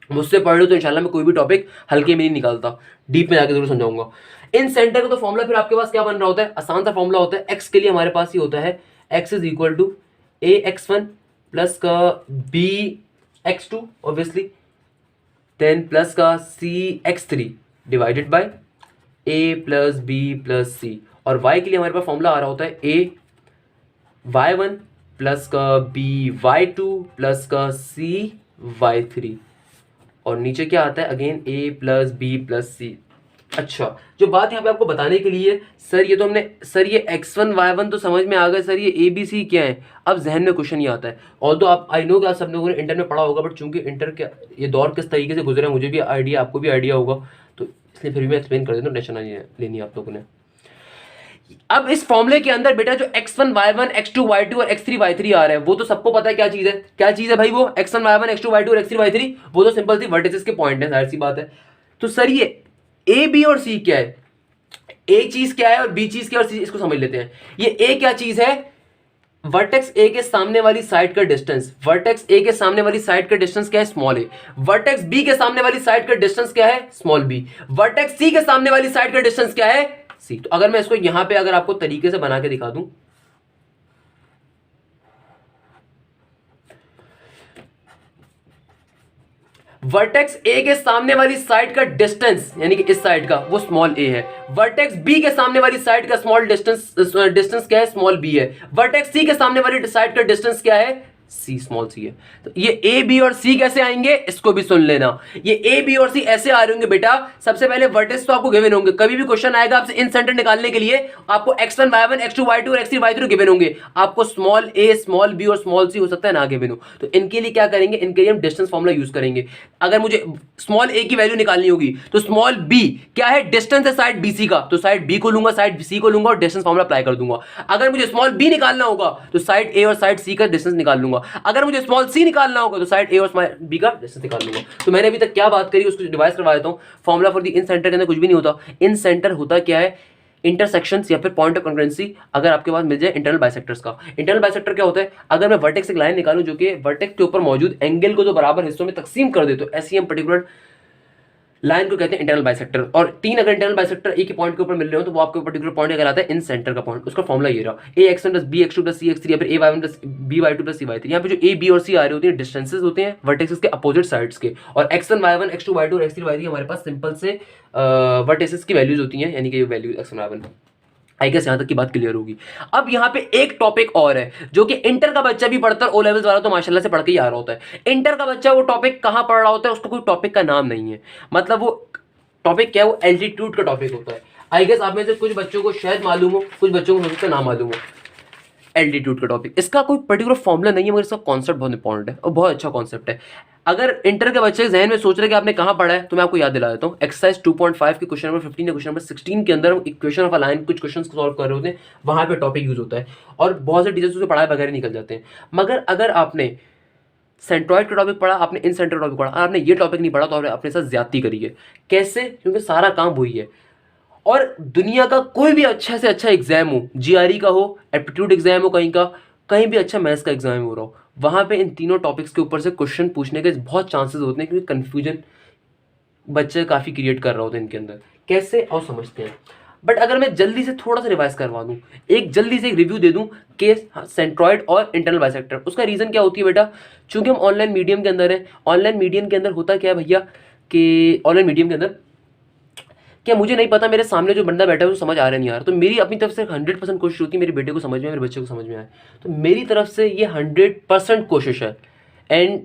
मुझसे पढ़ लो तो इंशाल्लाह मैं कोई भी टॉपिक हल्के में नहीं निकालता, डीप में जाकर जरूर समझाऊंगा। इन सेंटर का तो फॉर्मुला फिर आपके पास क्या बन रहा होता है? आसान सा फॉर्मुला होता है। एक्स के लिए हमारे पास ही होता है X is equal to A X one plus का B X two obviously, then plus का C X three divided by A plus B plus C. और y के लिए हमारे पास फॉर्मूला आ रहा होता है ए वाई वन प्लस का बी वाई टू प्लस का सी वाई थ्री। और नीचे क्या आता है? अगेन ए प्लस बी प्लस सी। अच्छा, जो बात यहाँ पे आपको बताने के लिए, सर ये तो हमने, सर ये x1 y1 तो समझ में आ गया, सर ये ए बी सी क्या है? अब जहन में क्वेश्चन ये आता है। और तो आप आई नो कि आप सब लोगों ने इंटर में पढ़ा होगा, बट चूंकि इंटर क्या ये दौर किस तरीके से गुजरा मुझे भी आइडिया, आपको भी आइडिया होगा, तो इसलिए फिर भी मैं एक्सप्लेन कर देता हूँ, टेंशन नहीं लेनी आप लोगों ने। अब इस फॉर्मूले के अंदर बेटा जो x1 y1 x2 y2 और x3 y3 आ रहा है वो तो सबको पता है क्या चीज है? क्या चीज है भाई वो? x1 y1 x2 y2 और x3 y3 वो तो सिंपल सी वर्टिसेस के पॉइंट है, जाहिर सी बात है। तो सर ये a b और c क्या है? a चीज क्या है और b चीज क्या है और c, इसको समझ लेते हैं। ये a क्या चीज है? वर्टेक्स a के सामने वाली साइड का डिस्टेंस। वर्टेक्स a के सामने वाली साइड का डिस्टेंस क्या है? Small a। वर्टेक्स b के सामने वाली साइड का डिस्टेंस क्या है? Small b। वर्टेक्स c के सामने वाली साइड का डिस्टेंस क्या है? c। तो अगर मैं इसको यहां पे अगर आपको तरीके से बना के दिखा दूं, वर्टेक्स a के सामने वाली साइड का डिस्टेंस यानी कि इस साइड का वो स्मॉल a है। वर्टेक्स b के सामने वाली साइड का स्मॉल डिस्टेंस क्या है? स्मॉल b है। वर्टेक्स c के सामने वाली साइड का डिस्टेंस क्या है? सी स्मॉल सी है। तो ये ए बी और सी कैसे आएंगे इसको भी सुन लेना। ये ए बी और सी ऐसे आ रहे होंगे बेटा, सबसे पहले वर्टेक्स तो आपको गिवन होंगे, कभी भी क्वेश्चन आएगा आपसे इन सेंटर निकालने के लिए आपको x1 y1 x2 y2 और x3 y3 गिवन होंगे, आपको स्मॉल ए स्मॉल बी और स्मॉल सी हो सकता है ना गिवन हो। तो इनके लिए क्या करेंगे? इनके लिए हम डिस्टेंस फॉर्मूला यूज करेंगे। अगर मुझे स्मॉल ए की वैल्यू निकालनी होगी तो स्मॉल बी क्या है? डिस्टेंस है साइड बी सी का, तो साइड बी को लूंगा, साइड सी को लूंगा और डिस्टेंस फॉर्मूला अप्लाई कर दूंगा। अगर मुझे स्मॉल बी निकालना होगा तो साइड ए और साइड सी का डिस्टेंस निकाल लूंगा। अगर मुझे स्मॉल सी निकालना होगा तो साइड ए और बी का डिस्टेंस निकाल लूंगा। तो मैंने अभी तक क्या बात करी उसको रिवाइज करवा देता हूं। Formula for the in centre के अंदर कुछ भी नहीं होता। इन सेंटर होता क्या है? इंटरसेक्शंस या फिर पॉइंट ऑफ कॉन्ग्रुएंसी अगर आपके पास मिल जाए इंटरनल बाइसेक्टर्स का। इंटरनल बाइसेक्टर क्या होता है? अगर मैं वर्टेक्स एक लाइन निकालूं जो कि वर्टेक्स के ऊपर मौजूद एंगल को जो बराबर हिस्सों में तकसीम कर दे, तो ऐसी हम पर्टिकुलर लाइन को कहते हैं इंटरनल बाइसेक्टर। और तीन अगर इंटरनल बाइसेक्टर एक ही पॉइंट के ऊपर मिल रहे हो तो वो आपको पर्टिकुलर पॉइंट कहलाता है इन सेंटर का पॉइंट। उसका फॉर्मूला ये रहा A X one plus B X two plus C X three या फिर A Y one plus B Y two plus C Y three. यहाँ पे जो ए बी और सी आ रही होती है डिस्टेंसेस होते हैं वर्टेक्सेस के अपोजिट साइड्स के, और x one y one x two y two और एक्स थ्री वाई थ्री हमारे पास सिंपल से वर्टेक्सेस की वैल्यूज होती हैं, यानी कि value x one y one. I guess यहाँ तक की बात क्लियर होगी। अब यहाँ पे एक टॉपिक और है जो कि इंटर का बच्चा भी पढ़ता है, ओ लेवल्स वाला तो माशाल्लाह से पढ़ के ही आ रहा होता है। इंटर का बच्चा वो टॉपिक कहाँ पढ़ रहा होता है उसको कोई टॉपिक का नाम नहीं है, मतलब वो टॉपिक क्या है? वो एल्टीट्यूड का टॉपिक होता है। आई गेस आप में से कुछ बच्चों को शायद मालूम हो, कुछ बच्चों को हो सकता है ना मालूम हो एल्टीट्यूड का टॉपिक। इसका कोई पर्टिकुलर फॉर्मूला नहीं है मगर इसका कॉन्सेप्ट बहुत इंपॉर्टेंट है और बहुत अच्छा कॉन्सेप्ट है। अगर इंटर के बच्चे जहन में सोच रहे कि आपने कहाँ पढ़ा है तो मैं आपको याद दिला देता हूँ। एक्सरसाइज 2.5 के क्वेश्चन नंबर 15 या क्वेश्चन नंबर 16 के अंदर हम इक्वेशन ऑफ अ लाइन कुछ क्वेश्चन सॉल्व कर रहे होते हैं, वहां पे टॉपिक यूज होता है और बहुत से टीचर्स उसे पढ़ाए बगैर निकल जाते हैं। मगर अगर आपने सेंट्रॉइड का टॉपिक पढ़ा, आपने इन सेंटर टॉपिक पढ़ा, आपने ये टॉपिक नहीं पढ़ा तो आपने अपने साथ ज्यादती करी है। कैसे? क्योंकि सारा काम वही है। और दुनिया का कोई भी अच्छा से अच्छा एग्जाम हो, जीआरई का हो, एप्टीट्यूड एग्जाम हो, कहीं का कहीं भी अच्छा मैथ्स का एग्जाम हो रहा हो, वहां पे इन तीनों टॉपिक्स के ऊपर से क्वेश्चन पूछने के बहुत चांसेस होते हैं, क्योंकि कंफ्यूजन बच्चे काफ़ी क्रिएट कर रहे होते हैं इनके अंदर। कैसे और समझते हैं। बट अगर मैं जल्दी से थोड़ा सा रिवाइज करवा दूं, एक जल्दी से एक रिव्यू दे दूं कि सेंट्रॉइड और इंटरनल बाइसेक्टर, उसका रीजन क्या होती है बेटा, चूंकि हम ऑनलाइन मीडियम के अंदर है। ऑनलाइन मीडियम के अंदर होता क्या है भैया कि ऑनलाइन मीडियम के अंदर क्या, मुझे नहीं पता मेरे सामने जो बंदा बैठा है वो समझ आ रहा नहीं यार, तो मेरी अपनी तरफ से 100% कोशिश होती है मेरे बेटे को समझ में आए, मेरे बच्चे को समझ में आए। तो मेरी तरफ से ये 100% कोशिश है and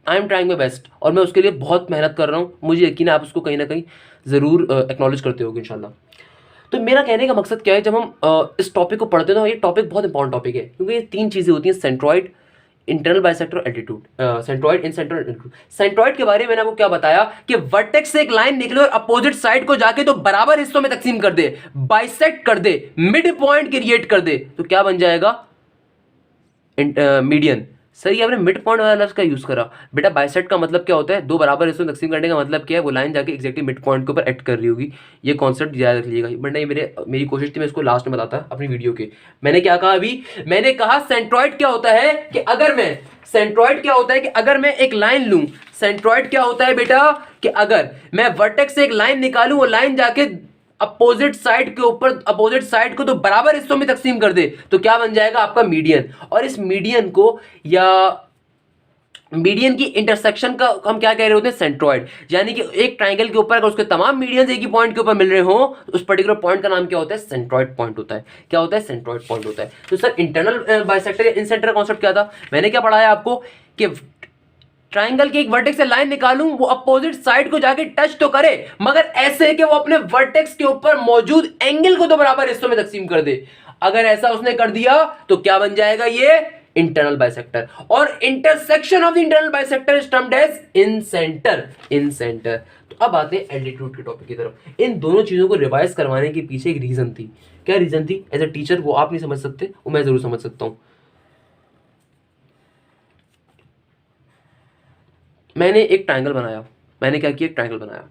I am trying my best, और मैं उसके लिए बहुत मेहनत कर रहा हूँ। मुझे यकीन है आप उसको कहीं ना कहीं ज़रूर एक्नॉलेज करते होगे इंशाल्लाह। तो मेरा कहने का मकसद क्या है, जब हम इस टॉपिक को पढ़ते हैं तो ये टॉपिक बहुत इंपॉर्टेंट टॉपिक है, क्योंकि ये तीन चीज़ें होती हैं, सेंट्रॉइड, इंटरनल बाइसेक्टर और एल्टीट्यूड, सेंट्रॉइड इन सेंट्रॉइड एल्टीट्यूड। सेंट्रॉइड के बारे में मैंने आपको क्या बताया कि वर्टेक्स से एक लाइन निकले और अपोजिट साइड को जाके तो बराबर हिस्सों में तकसीम कर दे, बाइसेक्ट कर दे, मिड पॉइंट क्रिएट कर दे, तो क्या बन जाएगा, मीडियन। सर ये आपने मिड पॉइंट वाला लफ्ज का यूज करा बेटा, बाइसेक्ट का मतलब क्या होता है, दो बराबर हिस्सों में तकसीम करने का मतलब क्या है, वो लाइन जाके एग्जैक्टली मिड पॉइंट के ऊपर एक्ट कर रही होगी। ये कॉन्सेप्ट याद रख लीजिएगा, बट नहीं मेरी कोशिश थी मैं इसको लास्ट में बताता अपनी वीडियो के। मैंने क्या कहा अभी, मैंने कहा सेंट्रॉइड क्या होता है कि अगर मैं, सेंट्रॉइड क्या होता है कि अगर मैं एक लाइन लूं, सेंट्रॉइड क्या होता है बेटा कि अगर मैं वर्टेक्स से एक लाइन निकालूं, वो लाइन जाके अपोजिट साइड के ऊपर, अपोजिट साइड को तो बराबर हिस्सों में तकसीम कर दे, तो क्या बन जाएगा आपका मीडियन। और इस मीडियन को या मीडियन की इंटरसेक्शन का हम क्या कह रहे होते हैं, सेंट्रॉइड। यानी कि एक ट्राइंगल के ऊपर अगर उसके तमाम मीडियंस एक ही पॉइंट के ऊपर मिल रहे हो, तो उस पर्टिकुलर पॉइंट का नाम क्या होता है, सेंट्रॉइड पॉइंट होता है। क्या होता है, सेंट्रॉइड पॉइंट होता है। तो सर इंटरनल बाइसेक्टर या इन सेंटर कॉन्सेप्ट क्या था, मैंने क्या पढ़ाया आपको कि ट्राइंगल की एक वर्टेक्स से लाइन निकालूं, वो अपोजिट साइड को जाके टच तो करे, मगर ऐसे कि वो अपने वर्टेक्स के ऊपर मौजूद एंगल को तो बराबर हिस्सों में तकसीम कर दे। अगर ऐसा उसने कर दिया तो क्या बन जाएगा, ये इंटरनल बाइसेक्टर। और intersection of the internal bisector is termed as incentre, incentre. तो अब आते हैं एल्टीट्यूड के टॉपिक की तरफ। इन दोनों चीजों को रिवाइज करवाने के पीछे एक रीजन थी। क्या रीजन थी, एज अ टीचर वो आप नहीं समझ सकते, वो मैं जरूर समझ सकता हूं। मैंने एक ट्रायंगल बनाया, मैंने क्या किया, एक ट्रायंगल बनाया।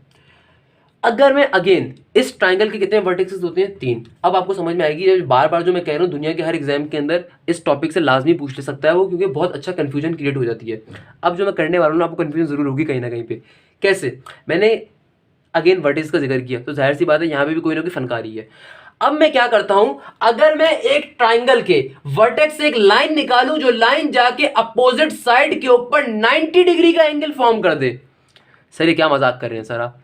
अगर मैं अगेन, इस ट्रायंगल के कितने वर्टेक्सेस होते हैं, 3। अब आपको समझ में आएगी, बार बार जो मैं कह रहा हूँ, दुनिया के हर एग्जाम के अंदर इस टॉपिक से लाजमी पूछ ले सकता है वो, क्योंकि बहुत अच्छा कंफ्यूजन क्रिएट हो जाती है। अब जो मैं करने वाला हूँ आपको कंफ्यूजन जरूर होगी कहीं ना कहीं पे। कैसे, मैंने अगेन वर्टेक्स का जिक्र किया, तो जाहिर सी बात है यहाँ पे भी कोई ना कोई फनकारी है। अब मैं क्या करता हूं, अगर मैं एक ट्राइंगल के वर्टेक्स से एक लाइन निकालूं, जो लाइन जाके अपोजिट साइड के ऊपर 90 डिग्री का एंगल फॉर्म कर दे। सर ये क्या मजाक कर रहे हैं सर आप,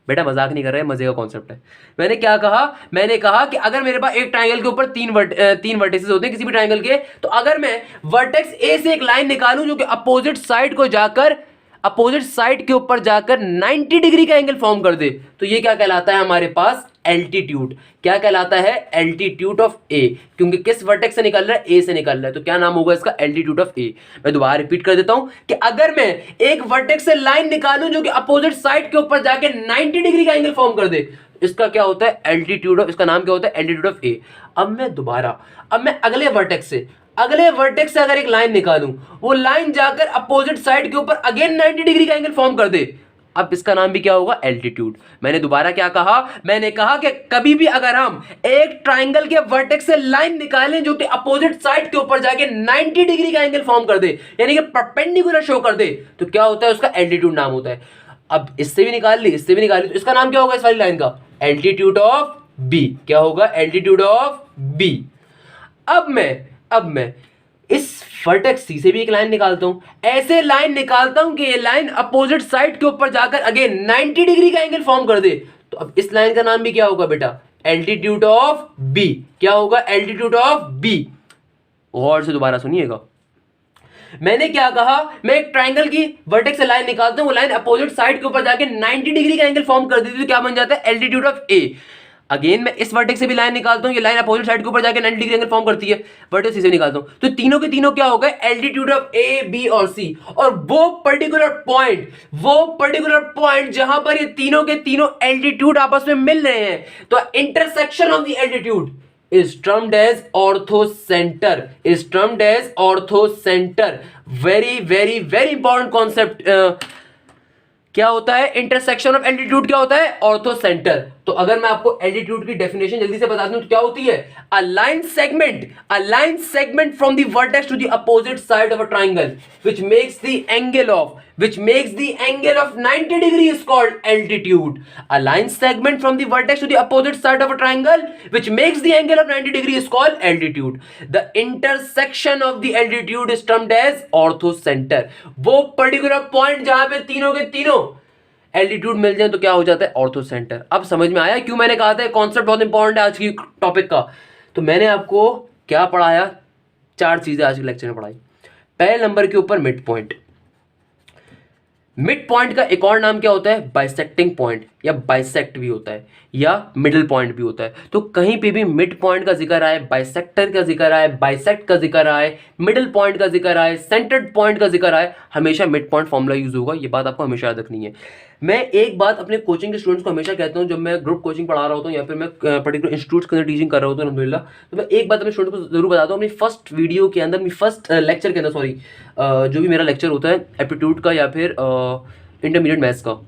बेटा मजाक नहीं कर रहे हैं, मजे का कॉन्सेप्ट है। मैंने क्या कहा, मैंने कहा कि अगर मेरे पास एक ट्राइंगल के ऊपर तीन वर्टेक्सेस होते हैं किसी भी ट्राइंगल के, तो अगर मैं वर्टेक्स ए से एक लाइन निकालूं जो कि अपोजिट साइड को जाकर, अपोजिट साइड के ऊपर जाकर 90 डिग्री का एंगल फॉर्म कर दे, तो ये क्या कहलाता है हमारे पास, एल्टीट्यूड। क्या कहलाता है, एल्टीट्यूड ऑफ ए, क्योंकि किस वर्टेक्स से निकल रहा है, ए से निकल रहा है, तो क्या नाम होगा इसका, एल्टीट्यूड ऑफ ए। मैं दोबारा रिपीट कर देता हूं कि अगर मैं एक वर्टेक्स से लाइन निकालूं जो कि अपोजिट साइड के ऊपर जाके 90 डिग्री का एंगल फॉर्म कर दे, इसका क्या होता है, एल्टीट्यूड ऑफ, इसका नाम क्या होता है, एल्टीट्यूड ऑफ ए। अब मैं अगले वर्टेक्स से अगर एक लाइन निकालूं, वो लाइन जाकर अपोजिट साइड के ऊपर अगेन 90 डिग्री का एंगल फॉर्म कर दे, अब इसका नाम भी क्या होगा, एल्टीट्यूड। मैंने दोबारा क्या कहा, मैंने कहा कि कभी भी अगर हम एक ट्राइंगल के वर्टेक्स से लाइन निकालें जो कि अपोजिट साइड के ऊपर जाके 90 डिग्री का एंगल फॉर्म कर दे, यानी कि परपेंडिकुलर शो कर दे, तो क्या होता है, उसका एल्टीट्यूड नाम होता है। अब इससे भी निकाल ली, इससे भी निकाल ली, तो इसका नाम क्या होगा इस वाली लाइन का, एल्टीट्यूड ऑफ बी। क्या होगा, एल्टीट्यूड ऑफ बी। अब मैं इस वर्टेक्स सी से भी एक लाइन निकालता हूं, ऐसे लाइन निकालता हूं कि ये लाइन अपोजिट साइड के ऊपर जाकर अगेन 90 डिग्री का एंगल फॉर्म कर दे, तो अब इस लाइन का नाम भी क्या होगा बेटा, एल्टीट्यूड ऑफ बी। क्या होगा, एल्टीट्यूड ऑफ बी। और से दोबारा सुनिएगा, मैंने क्या कहा, मैं एक ट्राइंगल की वर्टेक्स से लाइन निकालता हूं, वो लाइन अपोजिट साइड के ऊपर जाके 90 डिग्री का एंगल फॉर्म कर देती है, तो क्या बन जाता है, एल्टीट्यूड ऑफ ए। अगेन मैं इस वर्टेक्स से भी लाइन निकालता हूं, ये लाइन अपोजिट साइड के ऊपर जाके 90 डिग्री एंगल फॉर्म करती है, वर्टेक्स से निकालता हूं, तो तीनों के तीनों क्या हो गए, एल्टीट्यूड ऑफ ए, बी और सी। और वो पर्टिकुलर पॉइंट जहां पर ये तीनों के तीनों एल्टीट्यूड आपस में मिल रहे हैं, तो intersection of the altitude is termed as orthocenter, very important concept। क्या होता है इंटरसेक्शन ऑफ एल्टीट्यूड, क्या होता है, ऑर्थोसेंटर। तो अगर मैं आपको एल्टीट्यूड की डेफिनेशन जल्दी से बता दूं तो क्या होती है, a line segment from the vertex to the opposite side of a triangle which makes the angle of 90 degree is called altitude. A line segment from the vertex to the opposite side of a triangle which makes the angle of 90 degree is called altitude. The intersection of the altitude is termed as orthocenter. वो particular point जहां पे तीनों के तीनों एल्टीट्यूड मिल जाए तो क्या हो जाता है, ऑर्थो सेंटर. अब समझ में आया क्यों मैंने कहा था कॉन्सेप्ट बहुत इंपॉर्टेंट है आज की टॉपिक का. तो मैंने आपको क्या पढ़ाया, 4 चीजें आज के लेक्चर में पढ़ाई. पहले नंबर के ऊपर मिड पॉइंट. मिड पॉइंट का एक और नाम क्या होता है, बाइसेक्टिंग पॉइंट, या बाइसेक्ट भी होता है, या मिडिल पॉइंट भी होता है. तो कहीं पे भी मिड पॉइंट का जिक्र आए, बाइसेक्टर का जिक्र आए, बाइसेक्ट का जिक्र आए, मिडिल पॉइंट का जिक्र आए, सेंटर्ड पॉइंट का जिक्र आए, हमेशा मिड पॉइंट फॉर्मूला यूज होगा. ये बात आपको हमेशा याद रखनी है. मैं एक बात अपने कोचिंग के स्टूडेंट्स को हमेशा कहता हूं, जब मैं ग्रुप कोचिंग पढ़ा रहा होता हूं या फिर मैं पर्टिकुलर इंस्टीट्यूट्स के अंदर टीचिंग कर रहा होता हूं अल्हम्दुलिल्लाह, तो मैं एक बात अपने स्टूडेंट को जरूर बताता हूं अपनी फर्स्ट वीडियो के अंदर, अपनी फर्स्ट लेक्चर के अंदर, सॉरी जो भी मेरा लेक्चर होता है एप्टीट्यूड का या फिर इंटरमीडिएट मैथ्स का,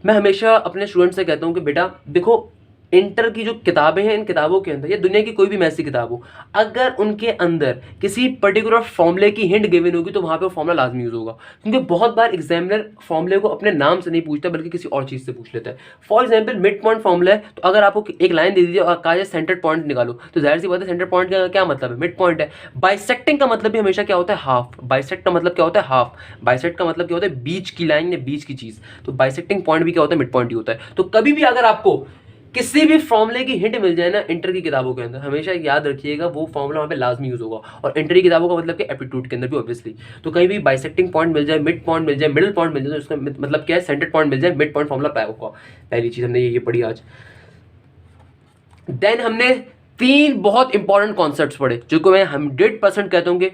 मैं हमेशा अपने स्टूडेंट से कहता हूं कि बेटा देखो, इंटर की जो किताबें हैं, इन किताबों के अंदर या दुनिया की कोई भी मैथ्स की किताब हो, अगर उनके अंदर किसी पर्टिकुलर फॉर्मूले की हिंट गिवन होगी तो वहां पे फॉर्मूला लाजमी यूज होगा. क्योंकि बहुत बार एग्जामिनर फॉर्मूले को अपने नाम से नहीं पूछता बल्कि किसी और चीज से पूछ लेता है. For example mid point formula है, तो अगर आपको एक लाइन दे दीजिए और कहा जाए सेंटर पॉइंट निकालो, तो जाहिर सी बात है सेंटर पॉइंट का क्या मतलब है, मिड पॉइंट है. बाइसेक्टिंग का मतलब भी हमेशा क्या होता है, हाफ. बाइसेक्ट का मतलब क्या होता है, हाफ. बाइसेक्ट का मतलब क्या होता है, बीच की लाइन या बीच की चीज. तो बाइसेक्टिंग पॉइंट भी क्या होता है, मिड पॉइंट ही होता है. तो कभी भी अगर आपको किसी भी फॉर्मूले की हिंट मिल जाए ना इंटर की किताबों के अंदर, हमेशा याद रखिएगा वो फॉर्मूला वहां पे लाजमी यूज होगा. और इंटर की किताबों का मतलब कि एप्टीट्यूड के अंदर भी ऑब्वियसली. तो कहीं भी बाइसेक्टिंग पॉइंट मिल जाए, मिड पॉइंट मिल जाए, मिडिल पॉइंट मिल जाए, तो इसका मतलब क्या है, सेंटर पॉइंट मिल जाए, मिड पॉइंट फॉर्मूला पाया होगा. पहली चीज हमने ये पढ़ी आज. देन हमने 3 बहुत इंपॉर्टेंट कॉन्सेप्ट्स पढ़े जो कि मैं 100% कहता हूँ कि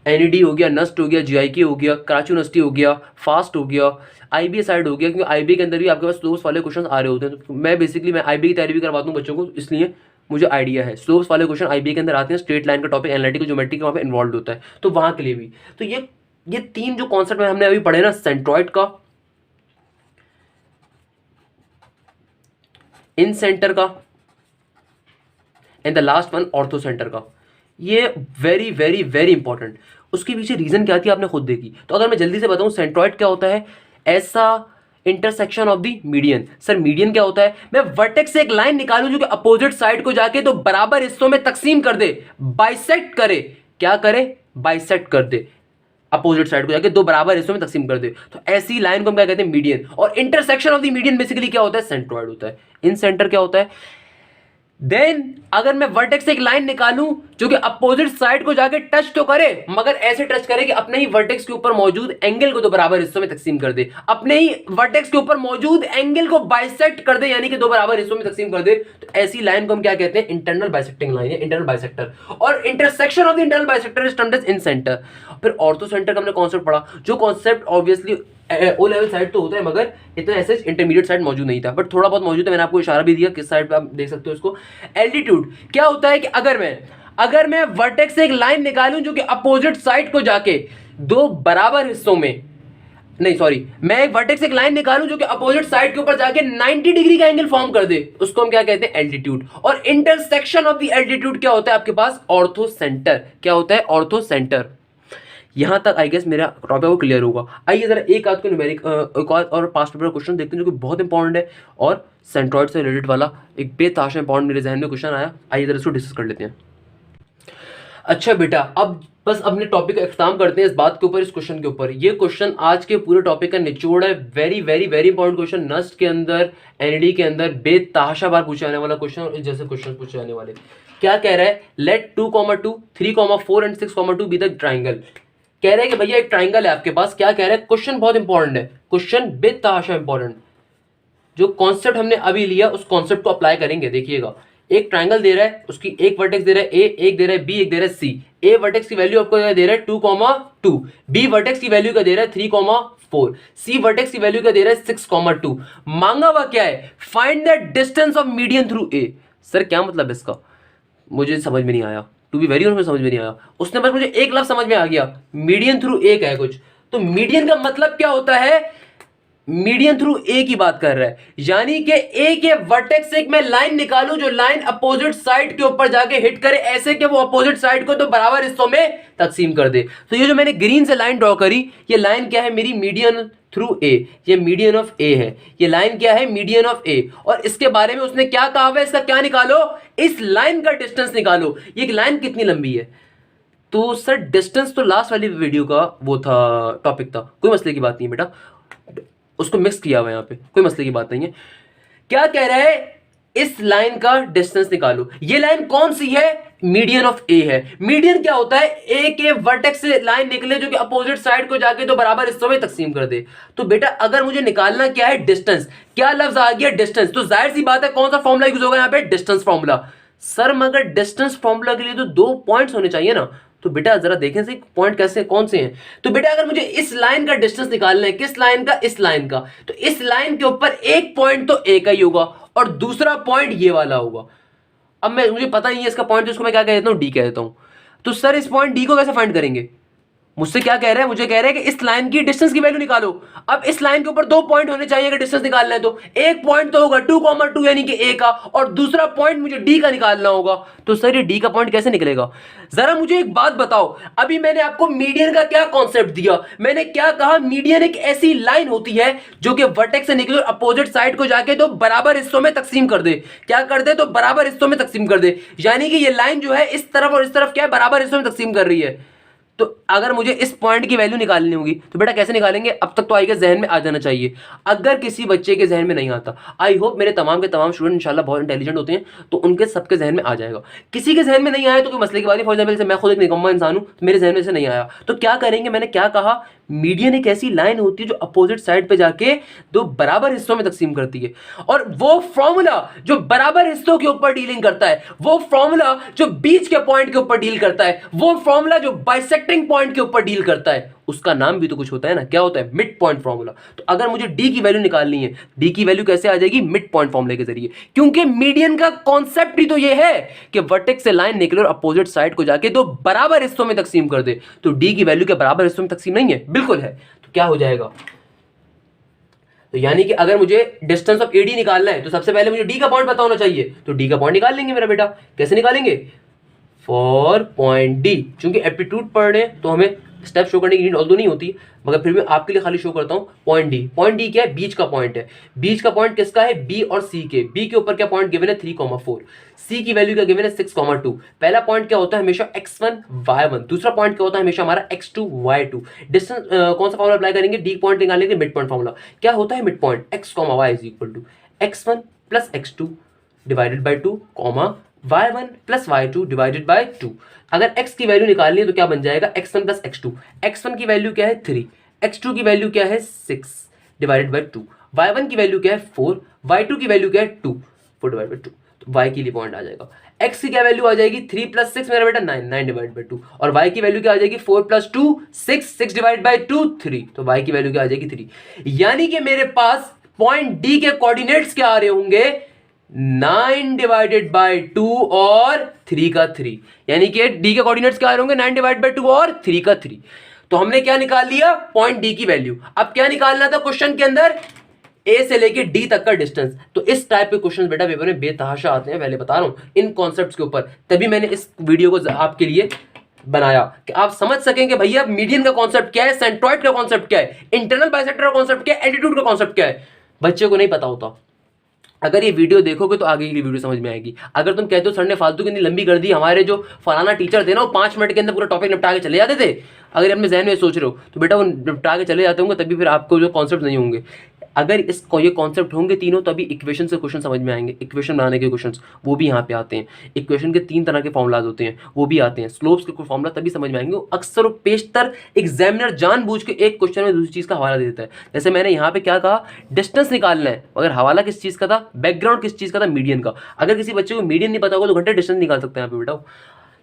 एनईडी हो गया, नस्ट हो गया, जीआईके हो गया, कराची यूनिवर्सिटी हो गया, फास्ट हो गया, आईबीए साइड हो गया. क्योंकि आईबीए के अंदर भी आपके पास स्लोप्स वाले क्वेश्चन आ रहे होते हैं. तो मैं आईबीए की तैयारी भी करवाता हूँ बच्चों को, इसलिए मुझे आइडिया है. स्लोप्स वाले क्वेश्चन आईबीए के अंदर आते हैं, स्ट्रेट लाइन का टॉपिक, एनालिटिकल ज्योमेट्री का वहाँ पे इन्वॉल्व होता है, तो वहाँ के लिए भी. तो ये 3 जो कॉन्सेप्ट हमने अभी पढ़े ना, सेंट्रॉइड का, इन सेंटर का, and the last one ortho centre का, ये वेरी वेरी वेरी इंपॉर्टेंट. उसके पीछे रीजन क्या थी आपने खुद देखी. तो अगर मैं जल्दी से बताऊं, सेंट्रॉइड क्या होता है, ऐसा intersection of the median. Sir median क्या होता है, मैं वर्टेक्स से एक लाइन निकालूं जो कि अपोजिट साइड को जाके दो बराबर हिस्सों में तकसीम कर दे, बाइसेक्ट करे. क्या करे, बाइसेक्ट कर दे, अपोजिट साइड को जाके दो बराबर हिस्सों में तकसीम कर दे. तो ऐसी लाइन को हम क्या कहते हैं, मीडियन. और intersection of the median basically क्या होता है, सेंट्रॉइड होता है. इन सेंटर क्या होता है, देन अगर मैं वर्टेक्स से एक लाइन निकालूं जो कि अपोजिट साइड को जाके टच तो करे, मगर ऐसे टच करे कि अपने ही वर्टेक्स के ऊपर मौजूद एंगल को दो बराबर हिस्सों में तकसीम कर दे, अपने ही वर्टेक्स के ऊपर मौजूद एंगल को बाइसेक्ट कर दे, यानी कि दो बराबर हिस्सों में तकसीम कर दे. तो ऐसी लाइन को हम क्या कहते हैं, internal bisecting line, internal bisector. और intersection of the internal bisector is termed as incentre. फिर ऑर्थो सेंटर का हमने कॉन्सेप्ट पढ़ा, जो concept obviously O level side तो होता है मगर इतना ऐसे इंटरमीडिएट साइड मौजूद नहीं था, बट थोड़ा बहुत मौजूद है. मैंने आपको इशारा भी दिया किस साइड पे, आप देख सकते हो इसको. एल्टीट्यूड क्या होता है कि अगर मैं वर्टेक्स से एक लाइन निकालूं जो कि अपोजिट साइड को जाके दो बराबर हिस्सों में, नहीं सॉरी, मैं एक वर्टेक्स से एक लाइन निकालूं जो कि अपोजिट साइड के ऊपर जाके 90 डिग्री का एंगल फॉर्म कर दे, उसको हम क्या कहते हैं, एल्टीट्यूड. और इंटरसेक्शन ऑफ द एल्टीट्यूड क्या होता है आपके पास, ऑर्थो सेंटर. क्या होता है, ऑर्थो सेंटर. यहां तक आई गेस मेरा टॉपिक वो क्लियर होगा. आइए जरा एक आध को न्यूमेरिक और पास्ट पेपर क्वेश्चन देखते हैं जो कि बहुत इंपॉर्टेंट है और सेंट्रॉइड से रिलेटेड वाला एक बेतहाशा इंपॉर्टेंट मेरे जहन में क्वेश्चन आया. आइए जरा इसको डिस्कस कर लेते हैं. अच्छा बेटा, अब बस अपने टॉपिक का इख्तिताम करते हैं इस बात के ऊपर, इस क्वेश्चन के ऊपर. ये क्वेश्चन आज के पूरे टॉपिक का निचोड़ है. Very very very important question, नस्ट के अंदर, एनईडी के अंदर बेतहाशा बार पूछे जाने वाला क्वेश्चन. और इस जैसे क्वेश्चन पूछे जाने वाले. क्या कह रहा है, let 2,2, 3,4 and 6,2 be the triangle. कह रहे हैं कि भैया एक ट्राइंगल है आपके पास. क्या कह रहे हैं, क्वेश्चन बहुत इंपॉर्टेंट है, क्वेश्चन बेतहाशा इंपॉर्टेंट. जो कॉन्सेप्ट हमने अभी लिया उस कॉन्सेप्ट को अप्लाई करेंगे. देखिएगा, एक ट्राइंगल दे रहा है, उसकी एक वर्टेक्स दे रहा है ए, एक दे रहा है बी, एक दे रहा है सी. ए वर्टेक्स की वैल्यू आपको दे रहा है 2,2, बी वर्टेक्स की वैल्यू का दे रहा है 3,4, सी वर्टेक्स की वैल्यू का दे रहा है 6,2. मांगा हुआ क्या है, find the distance of median through a. Sir क्या मतलब इसका, मुझे समझ में नहीं आया. टू बी वेरी ऑनेस्ट समझ में नहीं आया. उसने बस मुझे एक लफ्ज समझ में आ गया, मीडियन थ्रू एक है कुछ. तो मीडियन का मतलब क्या होता है, मीडियन थ्रू ए की बात कर रहा है, यानी कि ए के वर्टेक्स से मैं लाइन निकालूं जो लाइन अपोजिट साइड के ऊपर जाके हिट करे ऐसे कि वो अपोजिट साइड को तो बराबर हिस्सों में तकसीम कर दे। तो ये जो मैंने ग्रीन से लाइन ड्रॉ करी, ये लाइन क्या है मेरी, मीडियन थ्रू ए, ये मीडियन ऑफ ए है, ये लाइन क्या है, मीडियन ऑफ ए। और इसके बारे में उसने क्या कहा है, इसका क्या निकालो, इस लाइन का डिस्टेंस निकालो। ये लाइन कितनी लंबी है, तो सर डिस्टेंस तो लास्ट वाली वीडियो का वो था, टॉपिक था, कोई मसले की बात नहीं है बेटा, उसको मिक्स किया हुआ यहाँ पे, कोई मसले की बात नहीं है। क्या कह रहा है, इस लाइन का डिस्टेंस निकालो। ये लाइन कौन सी है, मीडियन ऑफ ए है। मीडियन क्या होता है, ए के वर्टेक्स से लाइन निकले जो कि अपोजिट साइड को जाके तो बराबर हिस्सों में तकसीम कर दे। तो बेटा अगर मुझे निकालना क्या है, डिस्टेंस, क्या लफ्ज आ गया, डिस्टेंस, तो जाहिर सी बात है कौन सा फॉर्मूला यूज होगा यहाँ पे, डिस्टेंस फॉर्मूला। सर मगर डिस्टेंस फॉर्मूला के लिए तो 2 पॉइंट्स होने चाहिए ना, तो बेटा जरा देखें से पॉइंट कैसे कौन से हैं। तो बेटा अगर मुझे इस लाइन का डिस्टेंस निकालना है, किस लाइन का, इस लाइन का, तो इस लाइन के ऊपर एक पॉइंट तो ए का ही होगा और दूसरा पॉइंट ये वाला होगा। अब मुझे पता नहीं है इसका पॉइंट, उसको मैं क्या कह देता हूं, डी कह देता हूं। तो सर इस पॉइंट डी को कैसे फाइंड करेंगे, मुझसे क्या कह रहे हैं, मुझे कह रहे हैं कि इस लाइन की डिस्टेंस की वैल्यू निकालो। अब इस लाइन के ऊपर 2 पॉइंट होने चाहिए अगर डिस्टेंस निकालना है, तो एक पॉइंट तो होगा 2,2 यानी कि ए का, और दूसरा पॉइंट मुझे डी का निकालना होगा। तो सर ये डी का पॉइंट कैसे निकलेगा, जरा मुझे एक बात बताओ। अभी मैंने आपको मीडियन का क्या कॉन्सेप्ट दिया, मैंने क्या कहा, मीडियन एक ऐसी लाइन होती है जो कि वर्टेक्स से निकले और अपोजिट साइड को जाके तो बराबर हिस्सों में तकसीम कर दे। क्या कर दे, तो बराबर हिस्सों में तकसीम कर दे, यानी कि ये लाइन जो है इस तरफ और इस तरफ क्या है, बराबर हिस्सों में तकसीम कर रही है। तो अगर मुझे इस पॉइंट की वैल्यू निकालनी होगी तो बेटा कैसे निकालेंगे, अब तक तो आई के जहन में आ जाना चाहिए। अगर किसी बच्चे के जहन में नहीं आता, आई होप मेरे तमाम के तमाम स्टूडेंट इंशाल्लाह बहुत इंटेलिजेंट होते हैं, तो उनके सबके जहन में आ जाएगा। किसी के जहन में नहीं आया तो कोई मसले की बात नहीं। फॉर एग्जाम्पल मैं खुद एक निकम्मा इंसान हूं, तो मेरे जहन में से नहीं आया, तो क्या करेंगे, मैंने क्या कहा, मीडियन एक ऐसी लाइन होती है जो अपोजिट साइड पे जाके 2 बराबर हिस्सों में तकसीम करती है। और वो फॉर्मूला जो बराबर हिस्सों के ऊपर डीलिंग करता है, वो फॉर्मूला जो बीच के पॉइंट के ऊपर डील करता है, वो फॉर्मूला जो बाइसेक्टिंग पॉइंट के ऊपर डील करता है, उसका नाम भी तो कुछ होता है ना, क्या होता है, मिड पॉइंट फॉर्मूला। तो अगर मुझे डी की वैल्यू निकालनी है, डी की वैल्यू कैसे आ जाएगी, मिड पॉइंट फॉर्मूले के जरिए, क्योंकि मीडियन का कॉन्सेप्ट ही तो ये है कि वर्टेक्स से लाइन निकले और अपोजिट साइड को जाके 2 बराबर हिस्सों में तकसीम कर दे। तो डी की वैल्यू के बराबर हिस्सों में तकसीम नहीं है, बिल्कुल है। तो क्या हो जाएगा, तो यानी कि अगर मुझे डिस्टेंस ऑफ एडी निकालना है तो सबसे पहले मुझे डी का पॉइंट पता होना चाहिए, तो डी का पॉइंट निकाल लेंगे मेरा बेटा। कैसे निकालेंगे, फॉर पॉइंट डी, चूंकि एप्टीट्यूड पढ़ रहे हैं तो हमें स्टेप शो करने की नीड ऑल्दो नहीं होती, मगर फिर भी आपके लिए खाली शो करता हूं। पॉइंट डी, पॉइंट डी क्या है, बीच का पॉइंट है। बीच का पॉइंट किसका है, बी और सी के। बी के ऊपर क्या पॉइंट गिवन है, 3,4। सी की वैल्यू क्या गिवन है, 6,2। पहला पॉइंट क्या होता है हमेशा, x1 y1। दूसरा पॉइंट क्या होता है हमेशा हमारा, x2 y2। डिस्टेंस कौन सा फॉर्मूला अप्लाई करेंगे, डी पॉइंट निकालने के मिड पॉइंट फॉर्मूला। क्या होता है mid point, x, y is equal to x1 plus x2 divided by 2, y1 plus y2 divided by 2। अगर x की वैल्यू निकालनी है तो क्या बन जाएगा, x1 प्लस x2। x1 की वैल्यू क्या है 3, x2 की वैल्यू क्या है 6 डिवाइडेड बाई 2, y1 की वैल्यू क्या है 4, y2 की वैल्यू क्या है 2, 4 डिवाइड बाई 2। तो y के लिए पॉइंट आ जाएगा। x की क्या वैल्यू आ जाएगी, 3 प्लस 6 मेरा बेटा 9, 9 डिवाइड बाई 2। और y की वैल्यू क्या आ जाएगी, 4 प्लस 2 6, 6 डिवाइड बाई 2 3। तो y की वैल्यू क्या आ जाएगी 3। यानी कि मेरे पास पॉइंट डी के कोऑर्डिनेट्स क्या आ रहे होंगे, 9 डिवाइडेड बाई 2 और 3 का 3। यानी कि डी के कोऑर्डिनेट्स क्या आ रहे होंगे, 9 डिवाइड बाई 2 और 3 का 3। तो हमने क्या निकाल लिया, पॉइंट डी की वैल्यू। अब क्या निकालना था क्वेश्चन के अंदर, ए से लेके डी तक का डिस्टेंस। तो इस टाइप के क्वेश्चन बेटा पेपर में बेतहाशा आते हैं, पहले बता रहा हूं, इन कॉन्सेप्ट्स के ऊपर। तभी मैंने इस वीडियो को आपके लिए बनाया कि आप समझ सकें कि भैया मीडियन का कॉन्सेप्ट क्या है, सेंट्रॉइड का कॉन्सेप्ट क्या है, इंटरनल बाइसेक्टर का कॉन्सेप्ट क्या है, एल्टीट्यूड का कॉन्सेप्ट क्या है। बच्चे को नहीं पता होता। अगर ये वीडियो देखोगे तो आगे की वीडियो समझ में आएगी। अगर तुम कहते हो सर ने फालतू की लंबी कर दी, हमारे जो फलाना टीचर थे ना वो 5 मिनट के अंदर पूरा टॉपिक निपटा के चले जाते थे, अगर अपने जहन में सोच रहे हो तो बेटा वो निपटा के चले जाते होंगे, तभी फिर आपको जो कॉन्सेप्ट नहीं होंगे। अगर इसको ये कॉन्सेप्ट होंगे तीनों, तभी इक्वेशन से क्वेश्चन समझ में आएंगे। इक्वेशन बनाने के क्वेश्चंस वो भी यहाँ पे आते हैं। इक्वेशन के 3 तरह के फॉर्मुलाज होते हैं, वो भी आते हैं। स्लोप्स के फॉर्मुला तभी समझ में आएंगे। अक्सर पेशतर एग्जामिनर जानबूझ के एक क्वेश्चन में दूसरी चीज़ का हवाला दे देता है। जैसे मैंने यहाँ पे क्या कहा, डिस्टेंस निकालना है, मगर हवाला किस चीज़ का था, बैकग्राउंड किस चीज़ का था, मीडियन का। अगर किसी बच्चे को मीडियन नहीं पता होगा तो घंटे डिस्टेंस निकाल सकते हैं यहाँ पे बेटा।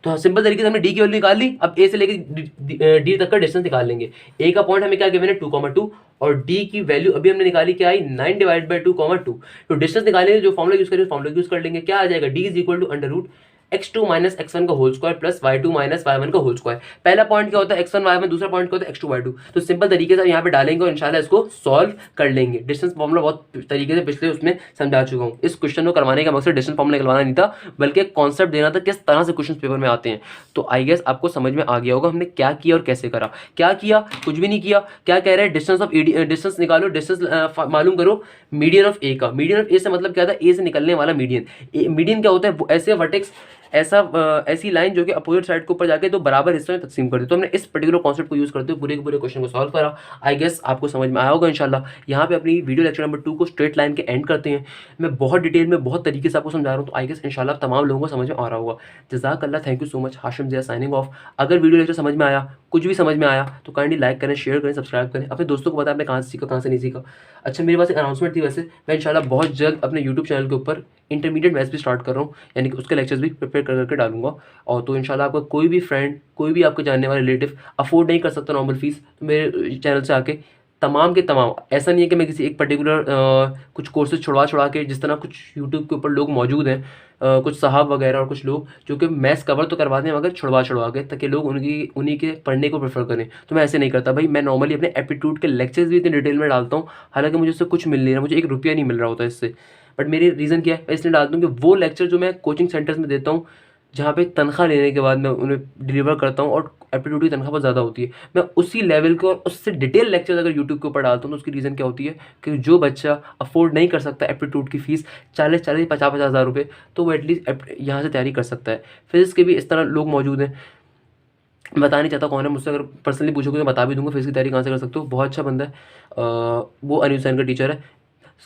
तो सिंपल तरीके से हमने डी की वैल्यू निकाल ली। अब ए से लेकर डी तक का डिस्टेंस निकाल लेंगे। ए का पॉइंट हमें क्या गिवन है 2,2 और डी की वैल्यू अभी हमने निकाली क्या आई 9 डिवाइड बाई 2,2। तो डिस्टेंस निकालेंगे, जो फॉर्मूला यूज करें उस फॉर्मूला यूज कर लेंगे। क्या आ जाएगा, D is equal to under root x2 minus x1 का whole square plus y2 minus y1 का होल स्क्वायर। पहला पॉइंट क्या होता है x1 y1, दूसरा पॉइंट क्या होता है x2 y2। तो सिंपल तरीके से यहाँ पे डालेंगे और इंशाल्लाह इसको सॉल्व कर लेंगे। डिस्टेंस फॉर्मूला बहुत तरीके से पिछले उसमें समझा चुका हूँ। इस क्वेश्चन को करवाने का मकसद डिस्टेंस फॉर्मूला निकलवाना नहीं था, बल्कि एक कॉन्सेप्ट देना था किस तरह से क्वेश्चन पेपर में आते हैं। तो आई गेस आपको समझ में आ गया होगा हमने क्या किया और कैसे करा। क्या किया? कुछ भी नहीं किया। क्या कह रहे हैं? डिस्टेंस निकालो, डिस्टेंस मालूम करो मीडियन ऑफ ए का। मीडियन ऑफ ए से मतलब क्या था? ए से निकलने वाला मीडियन। मीडियन क्या होता है? ऐसे वर्टेक्स, ऐसी लाइन जो कि अपोजिट साइड के ऊपर जाके तो बराबर हिस्सों में तकसीम कर दी। तो हमने इस पर्टिकुलर कॉन्सेप्ट को यूज करते हुए पूरे के पूरे क्वेश्चन को सॉल्व करा। आई गेस आपको समझ में आया होगा इंशाल्लाह। यहाँ पे अपनी वीडियो लेक्चर नंबर 2 को स्ट्रेट लाइन के एंड करते हैं। मैं बहुत डिटेल में बहुत तरीके से आपको समझा रहा हूँ, तो आई गेस इंशाल्लाह तमाम लोगों को समझ में आ रहा होगा। जज़ाकल्लाह, thank you so much. Hashim Zia signing off. अगर वीडियो लेक्चर समझ में आया, कुछ भी समझ में आया, तो काइंडली लाइक करें, शेयर करें, सब्सक्राइब करें, अपने दोस्तों को बताएं आपने कहाँ से सीखा, कहाँ से नहीं सीखा। अच्छा, मेरे पास एक अनाउंसमेंट थी। वैसे मैं इंशाल्लाह बहुत जल्द अपने यूट्यूब चैनल के ऊपर इंटरमीडिएट मैथ्स भी स्टार्ट कर रहा हूँ, यानी कि उसके लेक्चर्स भी प्रिपेयर करके डालूंगा। और तो इंशाल्लाह आपका कोई भी फ्रेंड, कोई भी आपके जानने वाले रिलेटिव अफोर्ड नहीं कर सकता नॉर्मल फीस, तो मेरे चैनल से आके तमाम के तमाम, ऐसा नहीं है कि मैं किसी एक पर्टिकुलर कुछ कोर्सेज छुड़वा के, जिस तरह कुछ यूट्यूब के ऊपर लोग मौजूद हैं, कुछ साहब वगैरह और कुछ लोग जो कि मैथ्स कवर तो करवाते हैं मगर छुड़वा के, ताकि लोग उन्हीं के पढ़ने को प्रेफर करें। तो मैं ऐसे नहीं करता भाई। मैं नॉर्मली अपने एप्टीट्यूड के लेक्चर्स भी इतने डिटेल में डालता हूँ, हालांकि मुझे उससे कुछ मिल नहीं रहा, मुझे 1 रुपया नहीं मिल रहा होता इससे। बट मेरी रीज़न क्या है? मैं इसलिए डालता हूँ कि वो लेक्चर जो मैं कोचिंग सेंटर्स में देता हूँ, जहाँ पे तनख्वाह लेने के बाद मैं उन्हें डिलीवर करता हूँ और एप्टीट्यूड की तनख्वाह बहुत ज़्यादा होती है, मैं उसी लेवल को और उससे डिटेल लेक्चर अगर यूट्यूब के ऊपर डालता हूँ, तो उसकी रीज़न क्या होती है कि जो बच्चा अफोर्ड नहीं कर सकता एप्टीट्यूड की फ़ीस 40-50 हज़ार रुपये, तो वो एटलीस्ट यहाँ से तैयारी कर सकता है। फिजिक्स के भी इस तरह लोग मौजूद हैं, बता नहीं चाहता कौन है, मुझसे अगर पर्सनली पूछोगे तो बता भी दूंगा फिजिक्स की तैयारी कहाँ से कर सकते हो। बहुत अच्छा बंदा है, वो अनिल हुसैन का टीचर है।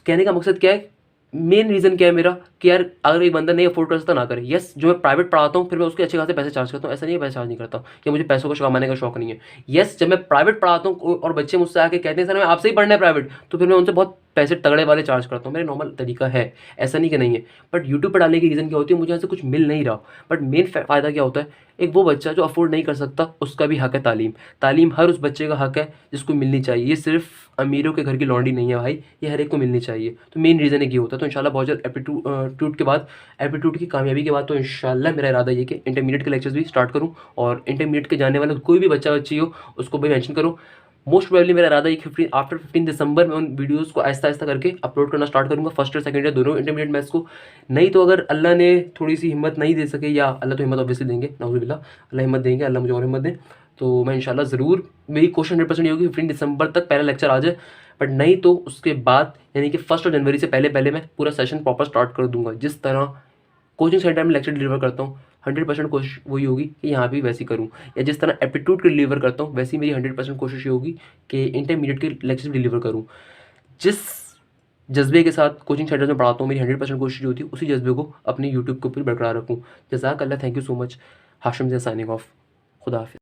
कहने का मकसद क्या है, मेन रीज़न क्या है मेरा कि यार अगर एक बंदा नहीं अफोर्ड कर सकता ना करे। यस, जो मैं प्राइवेट पढ़ाता हूँ फिर मैं उसके अच्छे खासे पैसे चार्ज करता हूँ, ऐसा नहीं है पैसे चार्ज नहीं करता कि मुझे पैसों को कमाने का शौक नहीं है। यस, जब मैं प्राइवेट पढ़ाता हूँ और बच्चे मुझसे आके कहते हैं सर मैं आपसे ही पढ़ना है प्राइवेट, तो फिर मैं उनसे बहुत पैसे तगड़े वाले चार्ज करता हूँ। मेरा नॉर्मल तरीका है, ऐसा नहीं कि नहीं है। बट यूट्यूब पर डालने की रीज़न क्या होती है, मुझे यहाँ से कुछ मिल नहीं रहा, बट मेन फ़ायदा क्या होता है, एक वो बच्चा जो अफोर्ड नहीं कर सकता उसका भी हक है तालीम। तालीम हर उस बच्चे का हक है जिसको मिलनी चाहिए। ये सिर्फ अमीरों के घर की लौंडी नहीं है भाई, ये हर एक को मिलनी चाहिए। तो मेन रीज़न एक ये होता है। तो इंशाल्लाह बहुत जल्द एप्टीट्यूड के बाद, एप्टीट्यूड की कामयाबी के बाद, तो इंशाल्लाह मेरा इरादा ये कि इंटरमीडिएट के लेक्चर्स भी स्टार्ट करूँ, और इंटरमीडिएट के जाने वाला कोई भी बच्चा बच्ची हो उसको भी मेंशन करूँ। मोस्ट प्रोबेबली मेरा इरादा है कि आफ्टर 15 दिसंबर में उन वीडियोस को आहिस्ता आहिस्ता करके अपलोड करना स्टार्ट करूँगा, फर्स्ट और सेकंड ईयर दोनों इंटरमीडिएट मैथ्स को। नहीं तो अगर अल्लाह ने थोड़ी सी हिम्मत नहीं दे सके, या अल्लाह तो हिम्मत ऑब्वियसली देंगे, नाउज़ुबिल्लाह, अल्लाह हिम्मत देंगे, अल्लाह मुझे और हिम्मत दें, तो मैं इंशाल्लाह ज़रूर, मेरी कोशिश 100% ये होगी 15 दिसंबर तक पहला लेक्चर आ जाए। बट नहीं तो उसके बाद, यानी कि 1 जनवरी से पहले पहले मैं पूरा सेशन प्रॉपर स्टार्ट कर दूंगा। जिस तरह कोचिंग सेंटर में लेक्चर डिलीवर करता हूँ, 100% कोशिश वही होगी कि यहाँ भी वैसी करूँ, या जिस तरह एप्टीट्यूड के डिलीवर करता हूँ वैसी मेरी 100% कोशिश ये होगी कि इंटरमीडिएट के लेक्चर डिलीवर करूँ। जिस जज्बे के साथ कोचिंग सेंटर में पढ़ाता हूँ, मेरी 100% कोशिश होती है उसी जज्बे को अपने यूट्यूब के ऊपर बरकरार रखूँ। जज़ाकल्लाह, thank you so much. Hashim Zia signing off. खुदा हाफिज़।